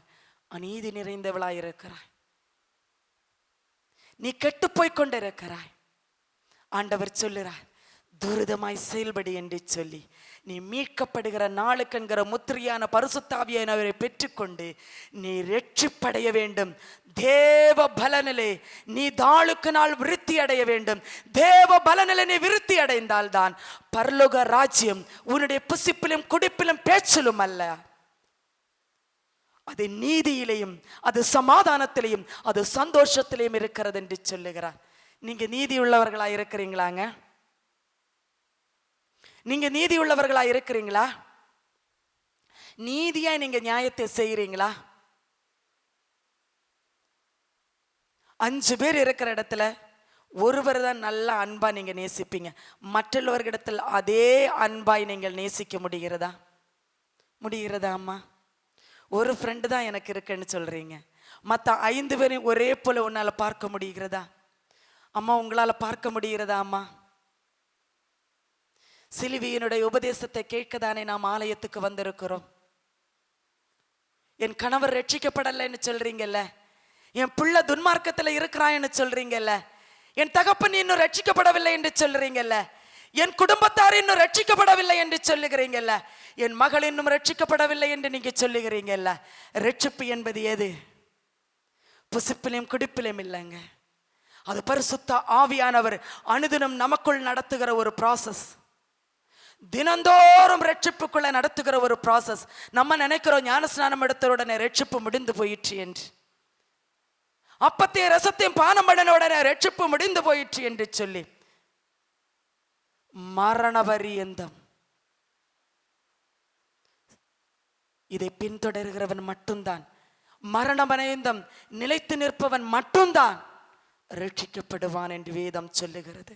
அநீதி நிறைந்தவளாய் இருக்கிறாய். நீ கெட்டு போய் கொண்டிருக்கிறாய். ஆண்டவர் சொல்லுறார், துரிதமாய் செயல்படு என்று சொல்லி நீ மீட்கப்படுகிற நாளுக்கு என்கிற முத்திரையான பரிசுத்த ஆவியானவரை பெற்றுக்கொண்டு நீ ரட்சிப்படைய வேண்டும். தேவ பலனிலே நீ நாளுக்கு நாள் விருத்தி அடைய வேண்டும். தேவ பலனிலே நீ விருத்தி அடைந்தால் தான் பரலோக ராஜ்யம் உன்னுடைய புசிப்பிலும் குடிப்பிலும் பேச்சிலும் அல்ல, அது நீதியிலையும், அது சமாதானத்திலையும், அது சந்தோஷத்திலையும் இருக்கிறது என்று சொல்லுகிறார். நீங்க நீதி உள்ளவர்களா இருக்கிறீங்களாங்க? நீங்க நீதி உள்ளவர்களா இருக்கிறீங்களா? நீதியா நீங்க நியாயத்தை செய்யறீங்களா? 5 பேர் இருக்கிற இடத்துல ஒருவர் தான் நல்ல அன்பா நீங்க நேசிப்பீங்க. மற்றவர்களிடத்தில் அதே அன்பாய் நீங்கள் நேசிக்க முடிகிறதா? முடிகிறதா அம்மா? ஒரு ஃப்ரெண்டு தான் எனக்கு இருக்குன்னு சொல்றீங்க, மற்ற 5 பேரையும் ஒரே போல உன்னால பார்க்க முடிகிறதா அம்மா? உங்களால பார்க்க முடிகிறதா அம்மா? சிலுவையினுடைய உபதேசத்தை கேட்கதானே நாம் ஆலயத்துக்கு வந்திருக்கிறோம். என் கணவர் ரட்சிக்கப்படலைன்னு சொல்றீங்கல்ல, என் பிள்ளை துன்மார்க்கத்துல இருக்கிறான்னு சொல்றீங்கல்ல, என் தகப்பன் இன்னும் ரட்சிக்கப்படவில்லை என்று சொல்றீங்கல்ல, என் குடும்பத்தார் இன்னும் ரட்சிக்கப்படவில்லை என்று சொல்லுகிறீங்கல்ல, என் மகள் இன்னும் ரட்சிக்கப்படவில்லை என்று நீங்க சொல்லுகிறீங்கல்ல. ரட்சிப்பு என்பது எது? புசிப்பிலையும் குடிப்பிலையும் இல்லைங்க. அது பரிசுத்த ஆவியானவர் அனுதினம் நமக்குள் நடத்துகிற ஒரு ப்ராசஸ். தினந்தோறும் ரட்சிப்புக்குள்ள நடத்துகிற ஒரு ப்ராசஸ். நம்ம நினைக்கிறோம் ஞானஸ்நானம் எடுத்த உடனே ரட்சிப்பு முடிந்து போயிற்று என்று, அப்பத்தையும் ரசத்தையும் பானம் பண்ண உடனே ரட்சிப்பு முடிந்து போயிற்று என்று சொல்லி மரண பரியந்தம் இதை பின்தொடர்கிறவன் மட்டும்தான், மரண பரியந்தம் நிலைத்து நிற்பவன் மட்டும்தான் ரட்சிக்கப்படுவான் என்று வேதம் சொல்லுகிறது.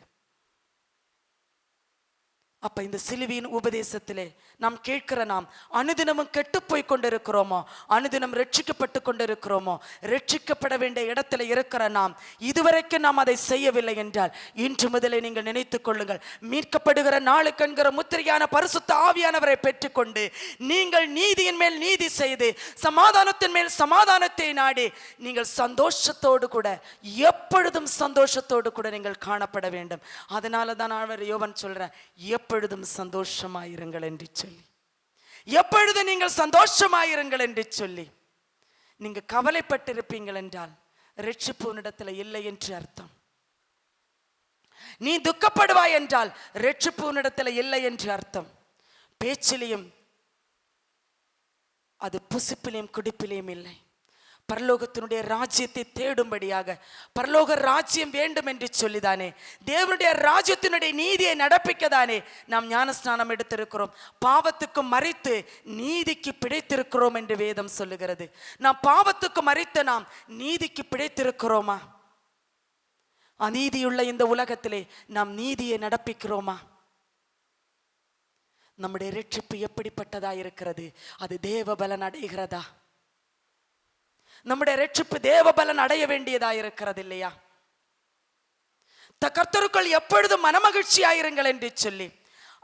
அப்ப இந்த சிலுவையின் உபதேசத்திலே நாம் கேட்கிற நாம் அனுதினமும் கெட்டு போய் கொண்டிருக்கிறோமோ, அனுதினம் ரட்சிக்கப்பட்டு கொண்டிருக்கிறோமோ? ரட்சிக்கப்பட வேண்டிய இடத்துல இருக்கிற நாம் இதுவரைக்கும் நாம் அதை செய்யவில்லை என்றால் இன்று முதலே நீங்கள் நினைத்துக் கொள்ளுங்கள், மீட்கப்படுகிற நாளுக்கு என்கிற முத்திரையான பரிசுத்த ஆவியானவரை பெற்றுக்கொண்டு நீங்கள் நீதியின் மேல் நீதி செய்து சமாதானத்தின் மேல் சமாதானத்தை நாடி நீங்கள் சந்தோஷத்தோடு கூட, எப்பொழுதும் சந்தோஷத்தோடு கூட நீங்கள் காணப்பட வேண்டும். அதனால தான் அவர் யோவான் சொல்ற, எப்பொழுதும் சந்தோஷமாயிருங்கள் என்று சொல்லி, எப்பொழுது நீங்கள் சந்தோஷமாயிருங்கள் என்று சொல்லி. நீங்க கவலைப்பட்டிருப்பீங்கள் என்றால் ரட்சிப்பு உன்னிடத்தில் இல்லை என்று அர்த்தம். நீ துக்கப்படுவாய் என்றால் ரட்சிப்பு உன்னிடத்தில் இல்லை என்று அர்த்தம். பேச்சிலையும் அது புசிப்பிலையும் குடிப்பிலையும் இல்லை. பரலோகத்தினுடைய ராஜ்யத்தை தேடும்படியாக, பரலோக ராஜ்யம் வேண்டும் என்று சொல்லிதானே, தேவனுடைய ராஜ்யத்தினுடைய நீதியை நடப்பிக்கதானே நாம் ஞானஸ்நானம் எடுத்திருக்கிறோம். பாவத்துக்கு மரித்து நீதிக்கு பிழைத்திருக்கிறோம் என்று வேதம் சொல்லுகிறது. நாம் பாவத்துக்கு மரித்து நாம் நீதிக்கு பிழைத்திருக்கிறோமா? அநீதியுள்ள இந்த உலகத்திலே நாம் நீதியை நடப்பிக்கிறோமா? நம்முடைய ரட்சிப்பு எப்படிப்பட்டதா இருக்கிறது? அது தேவ பலன் அடைகிறதா? நம்முடைய ரட்சிப்பு தேவ பலன் அடைய வேண்டியதா இருக்கிறது இல்லையா? கர்த்தருக்குள் எப்பொழுதும் மனமகிழ்ச்சியாயிருங்கள் என்று சொல்லி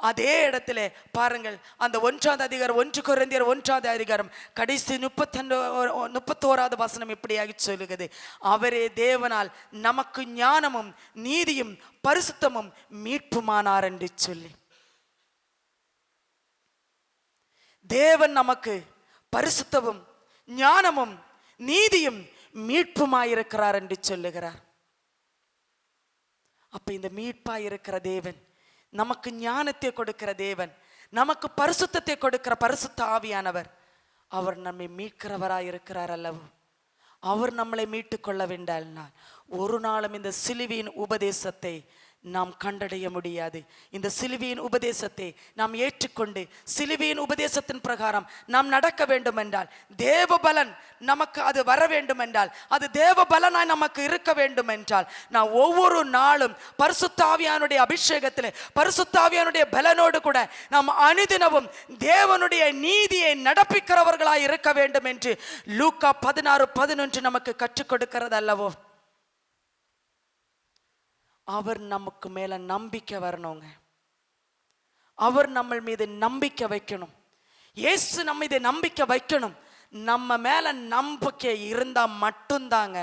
அதே இடத்துல பாருங்கள், அந்த 1 அதிகாரம் 1 கொரிந்தியர் 1 அதிகாரம் கடைசி 31வது வசனம் இப்படியாக சொல்லுகிறது, அவரே தேவனால் நமக்கு ஞானமும் நீதியும் பரிசுத்தமும் மீட்புமானார் என்று சொல்லி. தேவன் நமக்கு பரிசுத்தமும் ஞானமும் நீதியும் மீட்புமாயிருக்கிறார் என்று சொல்லுகிறார். அப்ப இந்த மீட்பாயிருக்கிற தேவன், நமக்கு ஞானத்தை கொடுக்கிற தேவன், நமக்கு பரிசுத்தத்தை கொடுக்கிற பரிசுத்த ஆவியானவர், அவர் நம்மை மீட்கிறவராயிருக்கிறார் அல்லவோ? அவர் நம்மளை மீட்டு கொள்ள வேண்டால் ஒரு நாளும் இந்த சிலுவையின் உபதேசத்தை நாம் கண்டடைய முடியாது. இந்த சிலுவையின் உபதேசத்தை நாம் ஏற்றுக்கொண்டு சிலுவையின் உபதேசத்தின் பிரகாரம் நாம் நடக்க வேண்டும் என்றால், தேவ பலன் நமக்கு அது வர வேண்டும் என்றால், அது தேவ பலனாய் நமக்கு இருக்க வேண்டும் என்றால், நான் ஒவ்வொரு நாளும் பரிசுத்த ஆவியானுடைய அபிஷேகத்தில் பரிசுத்த ஆவியானுடைய பலனோடு கூட நாம் அனுதினமும் தேவனுடைய நீதியை நடப்பிக்கிறவர்களாய் இருக்க வேண்டும் என்று லூக்கா 16:11 நமக்கு கற்றுக் கொடுக்கிறது அல்லவோ? அவர் நமக்கு மேல நம்பிக்கை வரணுங்க. அவர் நம்ம மீது நம்பிக்கை வைக்கணும். இயேசு நம்ம மீது நம்பிக்கை வைக்கணும். நம்ம மேல நம்பிக்கை இருந்தா மட்டும்தாங்க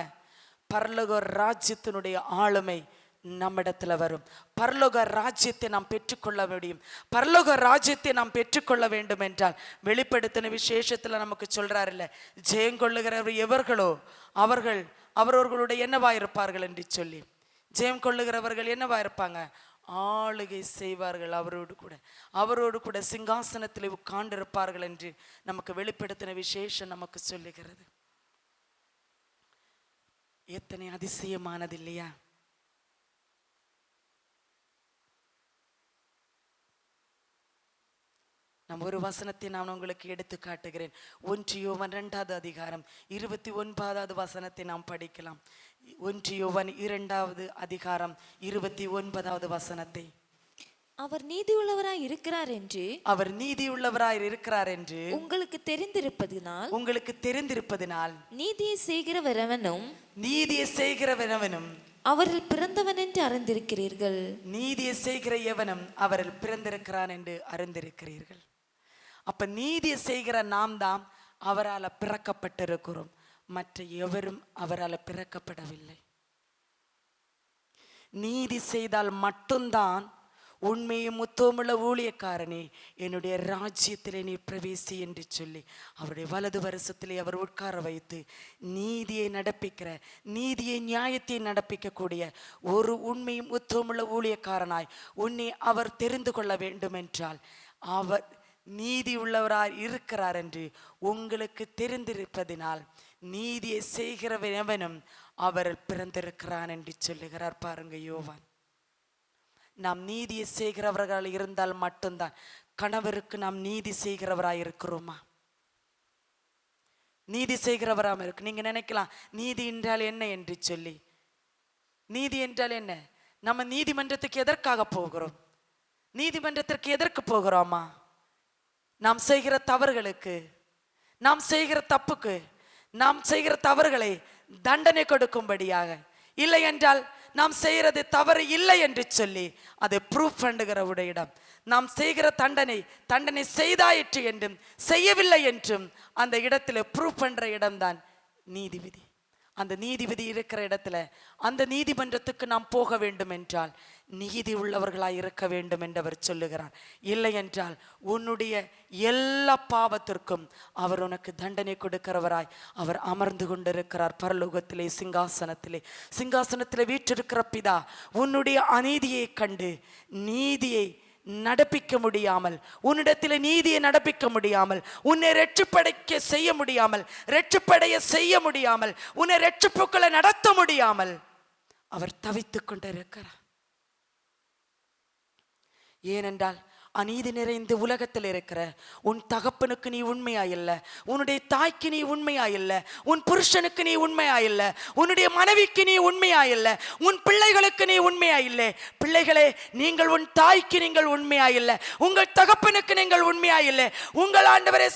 பரலோக ராஜ்யத்தினுடைய ஆளுமை நம்மிடத்துல வரும். பரலோக ராஜ்யத்தை நாம் பெற்றுக்கொள்ள முடியும். பரலோக ராஜ்யத்தை நாம் பெற்றுக்கொள்ள வேண்டும் என்றால் வெளிப்படுத்தின விசேஷத்துல நமக்கு சொல்றாரு இல்ல, ஜெயங்கொள்ளுகிறவர் எவர்களோ அவர்களுடைய என்னவா இருப்பார்கள் என்று சொல்லி. ஜெயம் கொள்ளுகிறவர்கள் என்னவா இருப்பாங்க? ஆளுகை செய்வார்கள், அவரோடு கூட சிங்காசனத்தில் உட்கார்ந்திருப்பார்கள் என்று நமக்கு வெளிப்படுத்தின விசேஷம் நமக்கு சொல்லுகிறது. எத்தனை அதிசயமானது இல்லையா? நான் ஒரு வசனத்தை நான் உங்களுக்கு எடுத்து காட்டுகிறேன். 1 யோவான் 2வது அதிகாரம் 29வது வசனத்தை நாம் படிக்கலாம். 1 யோவான் 2வது அதிகாரம் 29வது வசனத்தை. அவர் நீதியுள்ளவராய் இருக்கிறார் என்று உங்களுக்கு தெரிந்திருப்பதினால் நீதியை செய்கிறவனவனும் அவரில் பிறந்தவன் என்று அறிந்திருக்கிறீர்கள். நீதியை செய்கிற எவனும் அவரில் பிறந்திருக்கிறான் என்று அறிந்திருக்கிறீர்கள். அப்ப நீதியை செய்கிற நாம் தான் அவரால் பிறக்கப்பட்டிருக்கிறோம். மற்ற எவரும் அவரால் பிறக்கப்படவில்லை. நீதி செய்தால் மட்டும்தான் உண்மையும் முத்தமுள்ள ஊழியக்காரனே, என்னுடைய ராஜ்யத்திலே நீ பிரவேசி என்று சொல்லி அவருடைய வலது வருஷத்திலே அவர் உட்கார வைத்து நீதியை நடப்பிக்கிற, நீதியை நியாயத்தை நடப்பிக்கக்கூடிய ஒரு உண்மையும் முத்தமுள்ள ஊழியக்காரனாய் உன்னை அவர் தெரிந்து கொள்ள வேண்டும் என்றால் அவர் நீதி உள்ளவராய் இருக்கிறார் என்று உங்களுக்கு தெரிந்திருப்பதினால் நீதியை செய்கிறவனும் அவர் பிறந்திருக்கிறான் என்று சொல்லுகிறார். பாருங்க யோவான். நாம் நீதியை செய்கிறவர்கள் இருந்தால் மட்டும்தான். கணவருக்கு நாம் நீதி செய்கிறவராய் இருக்கிறோமா? நீதி செய்கிறவராக இருக்கு. நீங்க நினைக்கலாம் நீதி என்றால் என்ன என்று சொல்லி. நீதி என்றால் என்ன? நம்ம நீதிமன்றத்துக்கு எதற்காக போகிறோம்? நீதிமன்றத்திற்கு எதற்கு போகிறோமா? நாம் செய்கிற தவறுகளுக்கு, நாம் செய்கிற தப்புக்கு, நாம் செய்கிற தவறுகளை தண்டனை கொடுக்கும்படியாக, இல்லை என்றால் நாம் செய்கிறது தவறு இல்லை என்று சொல்லி அதை ப்ரூஃப் பண்ணுகிற இடம். நாம் செய்கிற தண்டனை செய்தாயிற்று என்றும் செய்யவில்லை என்றும் அந்த இடத்துல ப்ரூஃப் பண்ற இடம்தான் நீதிபதி. அந்த நீதிபதி இருக்கிற இடத்துல அந்த நீதிமன்றத்துக்கு நாம் போக வேண்டும் என்றால் நீதி உள்ளவர்களாய் இருக்க வேண்டும் என்று அவர் சொல்லுகிறார். இல்லை என்றால் உன்னுடைய எல்லா பாவத்திற்கும் அவர் உனக்கு தண்டனை கொடுக்கிறவராய் அவர் அமர்ந்து கொண்டிருக்கிறார். பரலோகத்திலே சிங்காசனத்திலே வீற்றிருக்கிற பிதா உன்னுடைய அநீதியை கண்டு நீதியை நடப்பிக்க முடியாமல், உன்னிடத்தில் நீதியை நடப்பிக்க முடியாமல், உன்னை ரட்சிப்படைய செய்ய முடியாமல், உன்னை ரட்சிப்புக்களை நடத்த முடியாமல் அவர் தவித்துக் கொண்டிருக்கிறார். ஏனென்றால் அநீதி நிறைந்த உலகத்தில் இருக்கிற உன் தகப்பனுக்கு நீ உண்மையாயில்லை, உன்னுடைய தாய்க்கு நீ உண்மையாயில்லை, உன் புருஷனுக்கு நீ உண்மையாயில்லை, உன்னுடைய மனைவிக்கு நீ உண்மையாயில்லை, உன் பிள்ளைகளுக்கு நீ உண்மையாயில்லை. பிள்ளைகளே, நீங்கள் உன் தாய்க்கு நீங்கள் உண்மையாயில்லை, உங்கள் தகப்பனுக்கு நீங்கள் உண்மையாயில்லை, உங்கள் ஆண்டவரே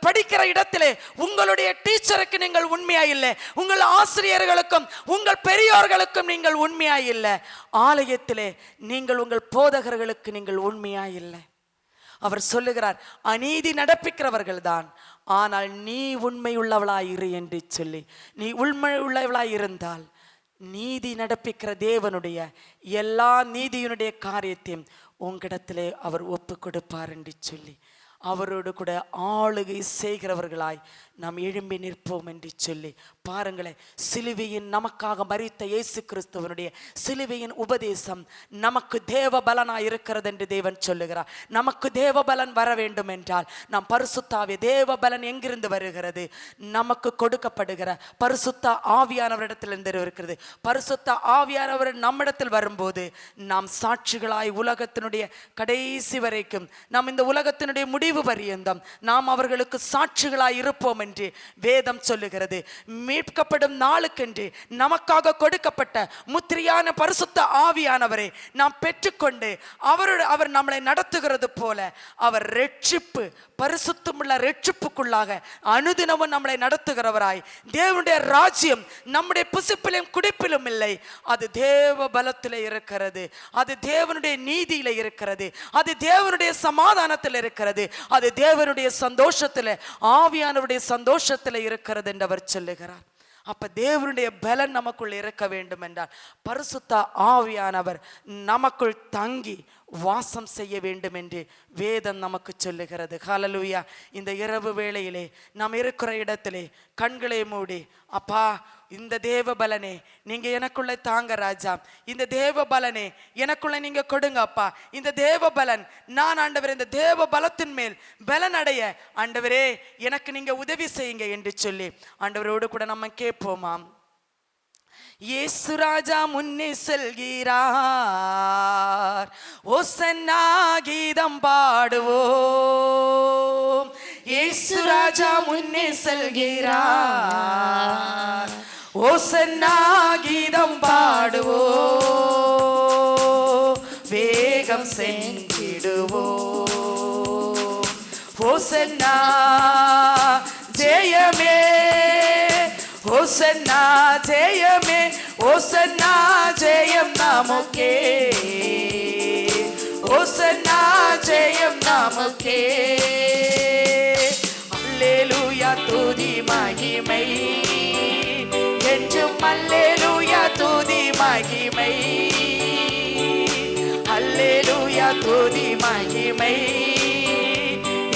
படிக்கிற இடத்திலே உங்களுடைய டீச்சருக்கு நீங்கள் உண்மையாயில்லை, உங்கள் ஆசிரியர்களுக்கும் உங்கள் பெரியோர்களுக்கும் நீங்கள் உண்மையாயில்லை, ஆலயத்திலே நீங்கள் உங்கள் போதகர்களுக்கு நீங்கள் உண்மையாயில்லை. அவர் சொல்லுகிறார் அநீதி நடப்பிக்கிறவர்கள் தான், ஆனால் நீ உண்மை உள்ளவளாயிரு என்று சொல்லி. நீ உண்மை உள்ளவளாய் இருந்தால் நீதி நடப்பிக்கிற தேவனுடைய எல்லா நீதியினுடைய காரியத்தையும் உங்களிடத்திலே அவர் ஒப்பு கொடுப்பார் என்று சொல்லி அவரோடு கூட ஆளுகை செய்கிறவர்களாய் நாம் எழும்பி நிற்போம் என்று சொல்லி பாருங்களேன். சிலுவையின் நமக்காக மரித்த இயேசு கிறிஸ்துவனுடைய சிலுவையின் உபதேசம் நமக்கு தேவ பலனாய் இருக்கிறது என்று தேவன் சொல்லுகிறார். நமக்கு தேவ பலன் வர வேண்டும் என்றால் நாம் பரிசுத்தாவே, தேவ பலன் எங்கிருந்து வருகிறது? நமக்கு கொடுக்கப்படுகிற பரிசுத்த ஆவியானவரிடத்திலிருந்து இருக்கிறது. பரிசுத்த ஆவியானவர் நம்மிடத்தில் வரும்போது நாம் சாட்சிகளாய் உலகத்தினுடைய கடைசி வரைக்கும், நாம் இந்த உலகத்தினுடைய முடிவு பரியந்தம் நாம் அவர்களுக்கு சாட்சிகளாய் இருப்போம் என்று வேதம் சொல்லுகிறது. மீட்கப்படும் நாளுக்கென்று நமக்காக கொடுக்கப்பட்ட முத்திரையான பரிசுத்த ஆவியானவரை நாம் பெற்றுக்கொண்டு அவர் நம்மளை நடத்துகிறது போல அவர் ரட்சிப்பு, பரிசுத்தமுள்ள ரட்சிப்புக்குள்ளாக அனுதினமும் நம்மளை நடத்துகிறவராய், தேவனுடைய ராஜ்யம் நம்முடைய புசிப்பிலும் குடிப்பிலும் இல்லை, அது தேவ பலத்திலே இருக்கிறது, அது தேவனுடைய நீதியில இருக்கிறது, அது தேவனுடைய சமாதானத்தில் இருக்கிறது, அது தேவனுடைய சந்தோஷத்தில், ஆவியானவருடைய சந்தோஷத்தில் இருக்கிறது என்று அவர் சொல்லுகிறார். அப்ப தேவனுடைய பலன் நமக்குள் இருக்க வேண்டும் என்றால் பரிசுத்த ஆவியானவர் நமக்குள் தங்கி வாசம் செய்ய வேண்டும் என்று வேதம் நமக்கு சொல்லுகிறது. ஹல்லேலூயா. இந்த இரவு வேளையிலே நாம் இருக்கிற இடத்திலே கண்களை மூடி, அப்பா இந்த தேவ பலனே நீங்க எனக்குள்ள தாங்க ராஜா, இந்த தேவ பலனே எனக்குள்ள நீங்க கொடுங்க அப்பா, இந்த தேவ பலன் நான் ஆண்டவரே இந்த தேவ பலத்தின் மேல் பலன் அடைய ஆண்டவரே எனக்கு நீங்க உதவி செய்யுங்க என்று சொல்லி ஆண்டவரோடு கூட நம்ம கேட்போமாம். இயேசு ராஜா முன்னே செல்கிறார், ஓசன்னா கீதம் பாடுவோம். இயேசு ராஜா முன்னே செல்கிறார், ஓசன்னா கீதம் பாடுவோம். வேகம் சென்றிடுவோம். ஓசன்னா ஜெயமே, ஓசன்னா ஜெயமே, ஓசன்னா ஜெயம் நமக்கே, ஓசன்னா ஜெயம் நமக்கே. அல்லேலூயா துதி மகிமை என்றும், அல்லேலூயா துதி மகிமை, அல்லேலூயா துதி மகிமை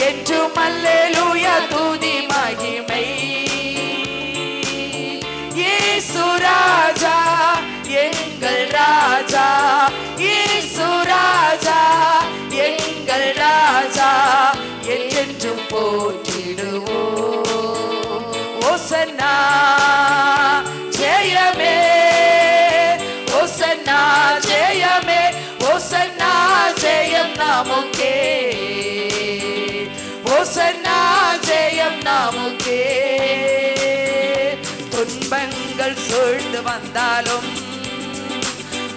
என்றும், அல்லேலூயா துதி மகிமை. இயேசு ராஜா எங்கள் ராஜா, இயேசு ராஜா எங்கள் ராஜா, என்றென்றும் போற்றிடுவோம். ஓசன்னா ஜெயமே, ஓசன்னா ஜெயமே, ஓசன்னா ஜெயம் நமக்கே, ஓசன்னா ஜெயம் நமக்கே. துன்பங்கள் சூழ்ந்து வந்தாலும்,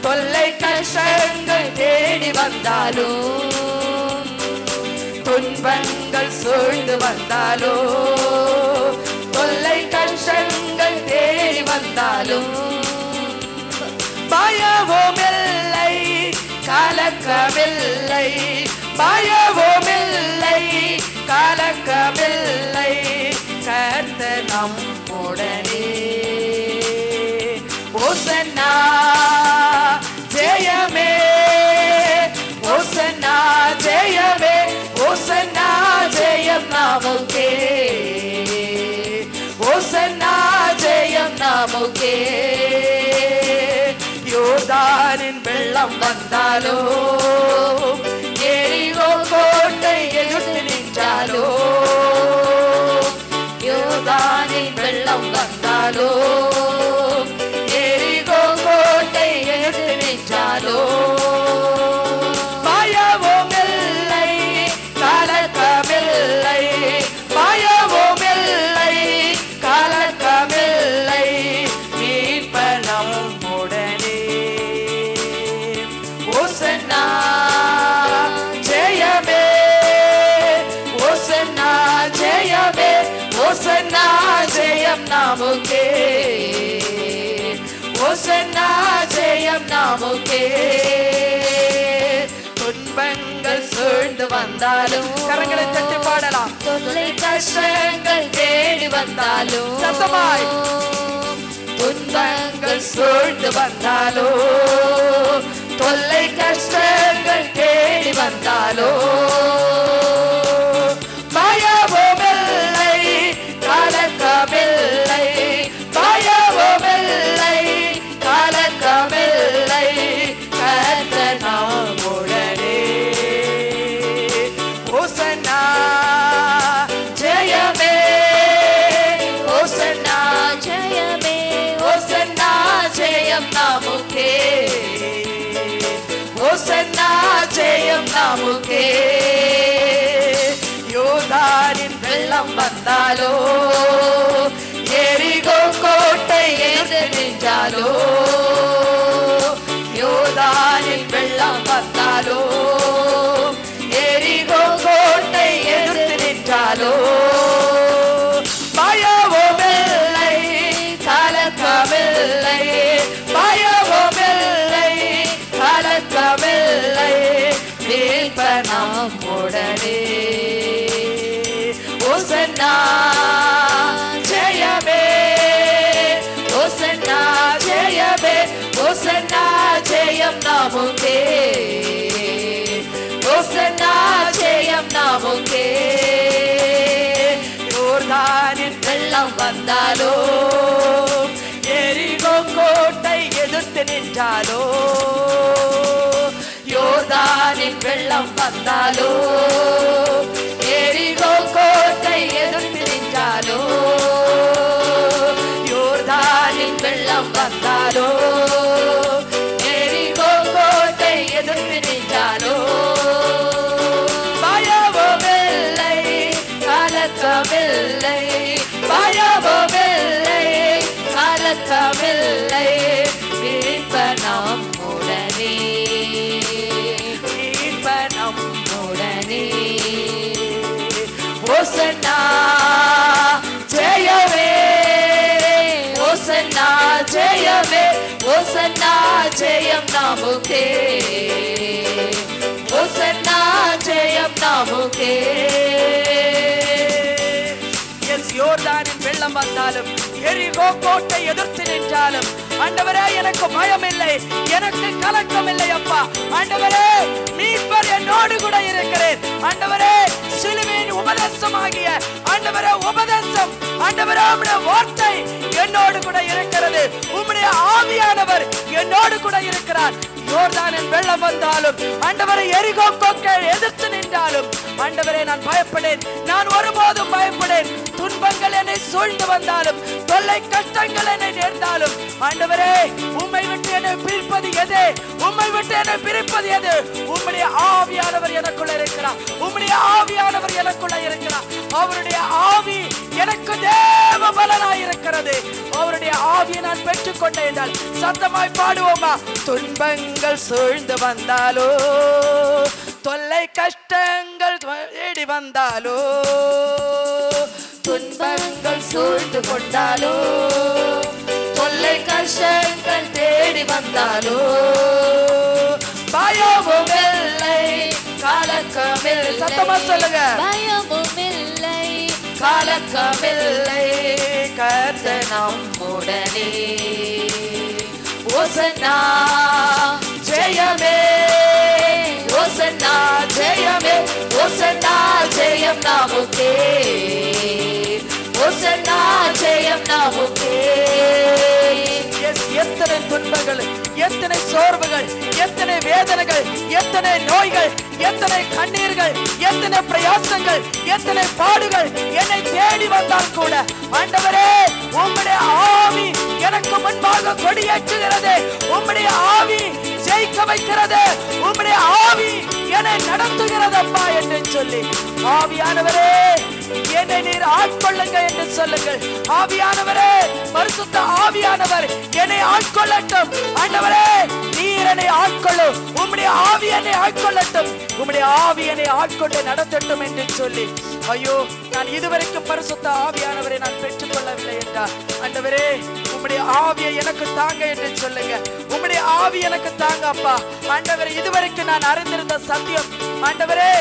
தொல்லை கஷ்டங்கள் தேடி வந்தாலும், துன்பங்கள் சூழ்ந்து வந்தாலும், தொல்லை கஷ்டங்கள் தேடி வந்தாலும், பயவுமில்லை கலக்கமில்லை, பயவுமில்லை கலக்கமில்லை, கர்த்தர் நம்முடனே. ஓசன்னா ஜெயமே, ஓசன்னா ஜெயமே, ஓசன்னா ஜெயம் நமக்கே, ஓசன்னா ஜெயம் நமக்கே. யோர்தானின் வெள்ளம் வந்தாலோ, எரிகோ கோட்டை எதிர்த்து நின்றாலோ, யோர்தானின் வெள்ளம் வந்தாலோ, எரிகோ கோட்டை எதிர்த்து நின்றாலோ, பயவுமில்லை கலக்கமில்லை, பயவுமில்லை கலக்கமில்லை, மீட்பர் நம்முடனே. ஓசன்னா ஜெயமே, ஓசன்னா ஜெயமே, ஓசன்னா ஜெயம் நமக்கே, ஓசன்னா ஜெயம் நமக்கே. துன்பங்கள் சூழ்ந்து வந்தாலும், கரங்களை தட்டி பாடலாம். தொல்லை கஷ்டங்கள் தேடி வந்தாலும், சத்தமாய். துன்பங்கள் சூழ்ந்து வந்தாலோ, தொல்லை கஷ்டங்கள் தேடி வந்தாலோ, பயவுமில்லை கலக்கமில்லை, பயவுமில்லை கலக்கமில்லை, கர்த்தர் நம்முடனே. ஓசன்னா ஜெயமே, ஓசன்னா ஜெயமே, ஓசன்னா ஜெயம் நமக்கே, ஓசன்னா ஜெயம் நமக்கே. யோர்தானின் வெள்ளம் வந்தாலோ, எரிகோ கோட்டை எதிர்த்து நின்றாலோ, யோர்தானின் வெள்ளம் வந்தாலோ, எரிகோ கோட்டை எதிர்த்து நின்றாலோ, பயவுமில்லை கலக்கமில்லை, பயவுமில்லை கலக்கமில்லை, மீட்பர் நம்முடனே. ஓசன்னா ஜெயமே, ஓசன்னா ஜெயமே, ஓசன்னா ஜெயம் நமக்கே, ஓசன்னா ஜெயம் நமக்கே. யோர்தானின் வெள்ளம் வந்தாலோ, எரிகோ கோட்டை எதிர்த்து நின்றாலோ, யோர்தானின் வெள்ளம் வந்தாலோ, எரிகோ கோட்டை எதிர்த்து நின்றாலோ, யோர்தானின் வெள்ளம் வந்தாலோ, ஓசன்னா ஜெயம் நமக்கே, ஓசன்னா ஜெயம் நமக்கே. யோர்தானின் வெள்ளம் வந்தாலும் எரிகோ கோட்டை எதிர்த்து நின்றாலும் ஆண்டவரே எனக்கு பயம் இல்லை, எனக்கு கலக்கம் இல்லை அப்பா. ஆண்டவரே மீட்பர் என்னோடு கூட இருக்கிறேன். ஆண்டவரே சிலுவையின் உபதேசமாகிய ஆண்டவரே உபதேசம், ஆண்டவரே உம்முடைய வார்த்தை என்னோடு கூட இருக்கிறது. உம்முடைய ஆவியானவர் என்னோடு கூட இருக்கிறார். யோர்தானின் வெள்ளம் வந்தாலும் ஆண்டவரை எரிகோ கோட்டை எதிர்த்து நின்றாலும் ஆண்டவரே நான் பயப்படேன், நான் ஒருபோதும் பயப்படேன். துன்பங்கள் என்னை சூழ்ந்து வந்தாலும், தொல்லை கஷ்டங்கள் என்னை நேர்ந்தாலும் ஆண்டவரே உம்மை விட்டு என்னை பிரிப்பது எது? உம்மை விட்டு என்னை பிரிப்பது எது? உம்முடைய ஆவியானவர் எனக்குள்ள இருக்கிறார். உம்முடைய ஆவியானவர் எனக்குள்ள இருக்கிறார். அவருடைய ஆவி எனக்கு தேவ பலனாய் இருக்கிறது. அவருடைய ஆவியை நான் பெற்றுக் கொண்டேன் என்றால் சத்தமாய் பாடுவோமா? துன்பங்கள் சூழ்ந்து வந்தாலோ, தொல்லை கஷ்டங்கள் தேடி வந்தாலோ, துன்பங்கள் சூழ்ந்து கொண்டாலோ, தொல்லை கஷ்டங்கள் தேடி வந்தாலோ, பயமும் இல்லை கலக்கமில்லை. சத்தமா சொல்லுங்க. பயமும் இல்லை கலக்கமில்லை, கர்த்தர் நம்முடனே. ஓசன்னா ஜெயமே, ஓசன்னா ஜெயமே, ஓசன்னா ஜெயம் நமக்கே, ஓசன்னா ஜெயம் நமக்கே. எத்தனை துன்பங்கள், எத்தனை சோர்வுகள், எத்தனை வேதனைகள், எத்தனை நோய்கள், எத்தனை கண்ணீர்கள், எத்தனை பிரயாசங்கள், எத்தனை பாடுகள் என்னை தேடி வந்தால் கூட ஆண்டவரே உம்முடைய ஆவி எனக்கு முன்பாக கொடியேற்றுகிறது. உம்முடைய ஆவி ஜெயிக்க வைக்கிறது. உம்முடைய ஆவி என்னை நடத்துகிறது அப்பா என்று சொல்லி, ஆவியானவரே என்னை நீர் ஆட்கொள்ளுங்க என்று சொல்லுங்கள். ஆவியானவரே, பரிசுத்த ஆவியானவர் என்னை ஆட்கொள்ளட்டும். ஆண்டவரே நீர் என்னை ஆட்கொள்ளும். உம்முடைய ஆவி என்னை ஆட்கொள்ளட்டும். உம்முடைய ஆவி என்னை ஆட்கொண்டு நடத்தட்டும் என்று சொல்லி, ஐயோ நான் இதுவரைக்கும் பரிசுத்த ஆவியானவரை நான் பெற்றுக் கொள்ளவில்லை என்றார். ஆண்டவரே உம்முடைய ஆவியை எனக்கு தாங்க என்று சொல்லுங்க. உம்முடைய ஆவி எனக்கு தாங்க அப்பா. ஆண்டவரே இதுவரைக்கும் நான் அறிந்திருந்த சத்தியம், ஆண்டவரே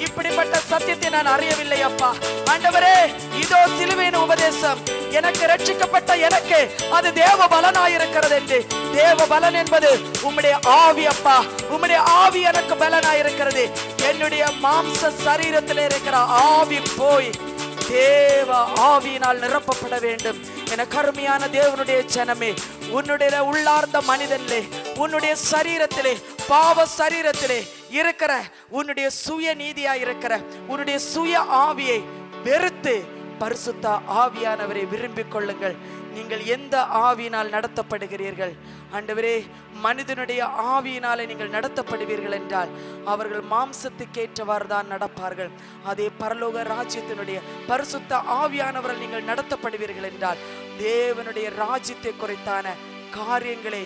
இப்படிப்பட்ட சத்தியத்தை நான் அறியவில்லை அப்பா. ஆண்டவரே இதோ சிலுவையின் உபதேசம் எனக்கு ரட்சிக்கப்பட்ட எனக்கு அது தேவ பலனாயிருக்கிறது என்று. தேவ பலன் என்பது உம்முடைய ஆவி அப்பா. உம்முடைய ஆவி எனக்கு பலனாயிருக்கிறது. என்னுடைய மாம்ச சரீரத்தில் இருக்கிற ஆவி போய் தேவ ஆவியினால் நிரப்பப்பட வேண்டும். என கருமையான தேவனுடைய ஜனமே, உன்னுடைய உள்ளார்ந்த மனிதனிலே, உன்னுடைய சரீரத்திலே, பாவ சரீரத்திலே இருக்கிற உன்னுடைய சுய நீதியாய் இருக்கிற உன்னுடைய சுய ஆவியை வெறுத்து பரிசுத்த ஆவியானவரை விரும்பிக் கொள்ளுங்கள். நீங்கள் எந்த ஆவியினால் நடத்தப்படுகிறீர்கள்? ஆண்டவரே மனிதனுடைய ஆவியினாலே நீங்கள் நடத்தப்படுவீர்கள் என்றால் அவர்கள் மாம்சத்துக்கேற்றவாறு தான் நடப்பார்கள். அதே பரலோக ராஜ்யத்தினுடைய பரிசுத்த ஆவியானவரால் நீங்கள் நடத்தப்படுவீர்கள் என்றால் தேவனுடைய ராஜ்யத்தை குறித்தான காரியங்களை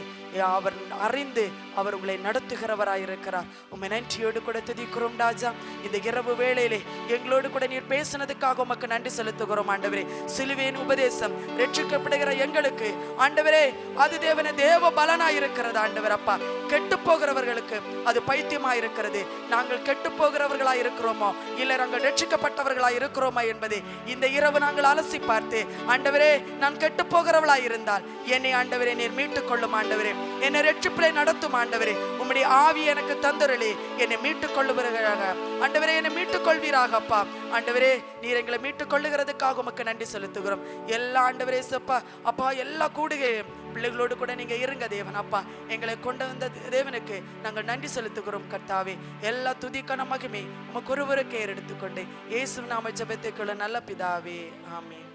அவர் அறிந்து அவர் உங்களை நடத்துகிறவராயிருக்கிறார். உம்மை நன்றியோடு கூட துதிக்கிறோம் ராஜா. இந்த இரவு வேளையிலே எங்களோடு கூட நீர் பேசினதுக்காக உமக்கு நன்றி செலுத்துகிறோம் ஆண்டவரே. சிலுவையின் உபதேசம் ரட்சிக்கப்படுகிற எங்களுக்கு ஆண்டவரே அது தேவ பலனாயிருக்கிறது ஆண்டவர் அப்பா. கெட்டு போகிறவர்களுக்கு அது பைத்தியமாயிருக்கிறது. நாங்கள் கெட்டு போகிறவர்களா இருக்கிறோமோ இல்லை நாங்கள் ரட்சிக்கப்பட்டவர்களா இருக்கிறோமா என்பதை இந்த இரவு நாங்கள் அலசி பார்த்து ஆண்டவரே நான் கெட்டு போகிறவளா இருந்தால் என்னை ஆண்டவரே நீர் மீட்டுக் கொள்ளும் ஆண்டவரே. என்னை ரட்சிப்பிலே நடத்தும் ஆண்டவரே. உம்முடைய ஆவி எனக்கு தந்தருளே என்னை மீட்டுக் கொள்ளுவீராக ஆண்டவரே. என்னை மீட்டுக் கொள்வீராக அப்பா. ஆண்டவரே நீர் எங்களை மீட்டுக் கொள்ளுகிறதுக்காக உமக்கு நன்றி செலுத்துகிறோம். எல்லா ஆண்டவரே சப்பா அப்பா எல்லா கூடுகையும் பிள்ளைகளோடு கூட நீங்க இருங்க தேவன் அப்பா. எங்களை கொண்டு வந்த தேவனுக்கு நாங்கள் நன்றி செலுத்துகிறோம் கர்த்தாவே. எல்லா துதிக்கான மகிமை உமக்கு ஒருவருக்கே எடுத்துக்கொண்டு இயேசு நாம ஜெபத்துக்குள்ள நல்ல பிதாவே, ஆமென்.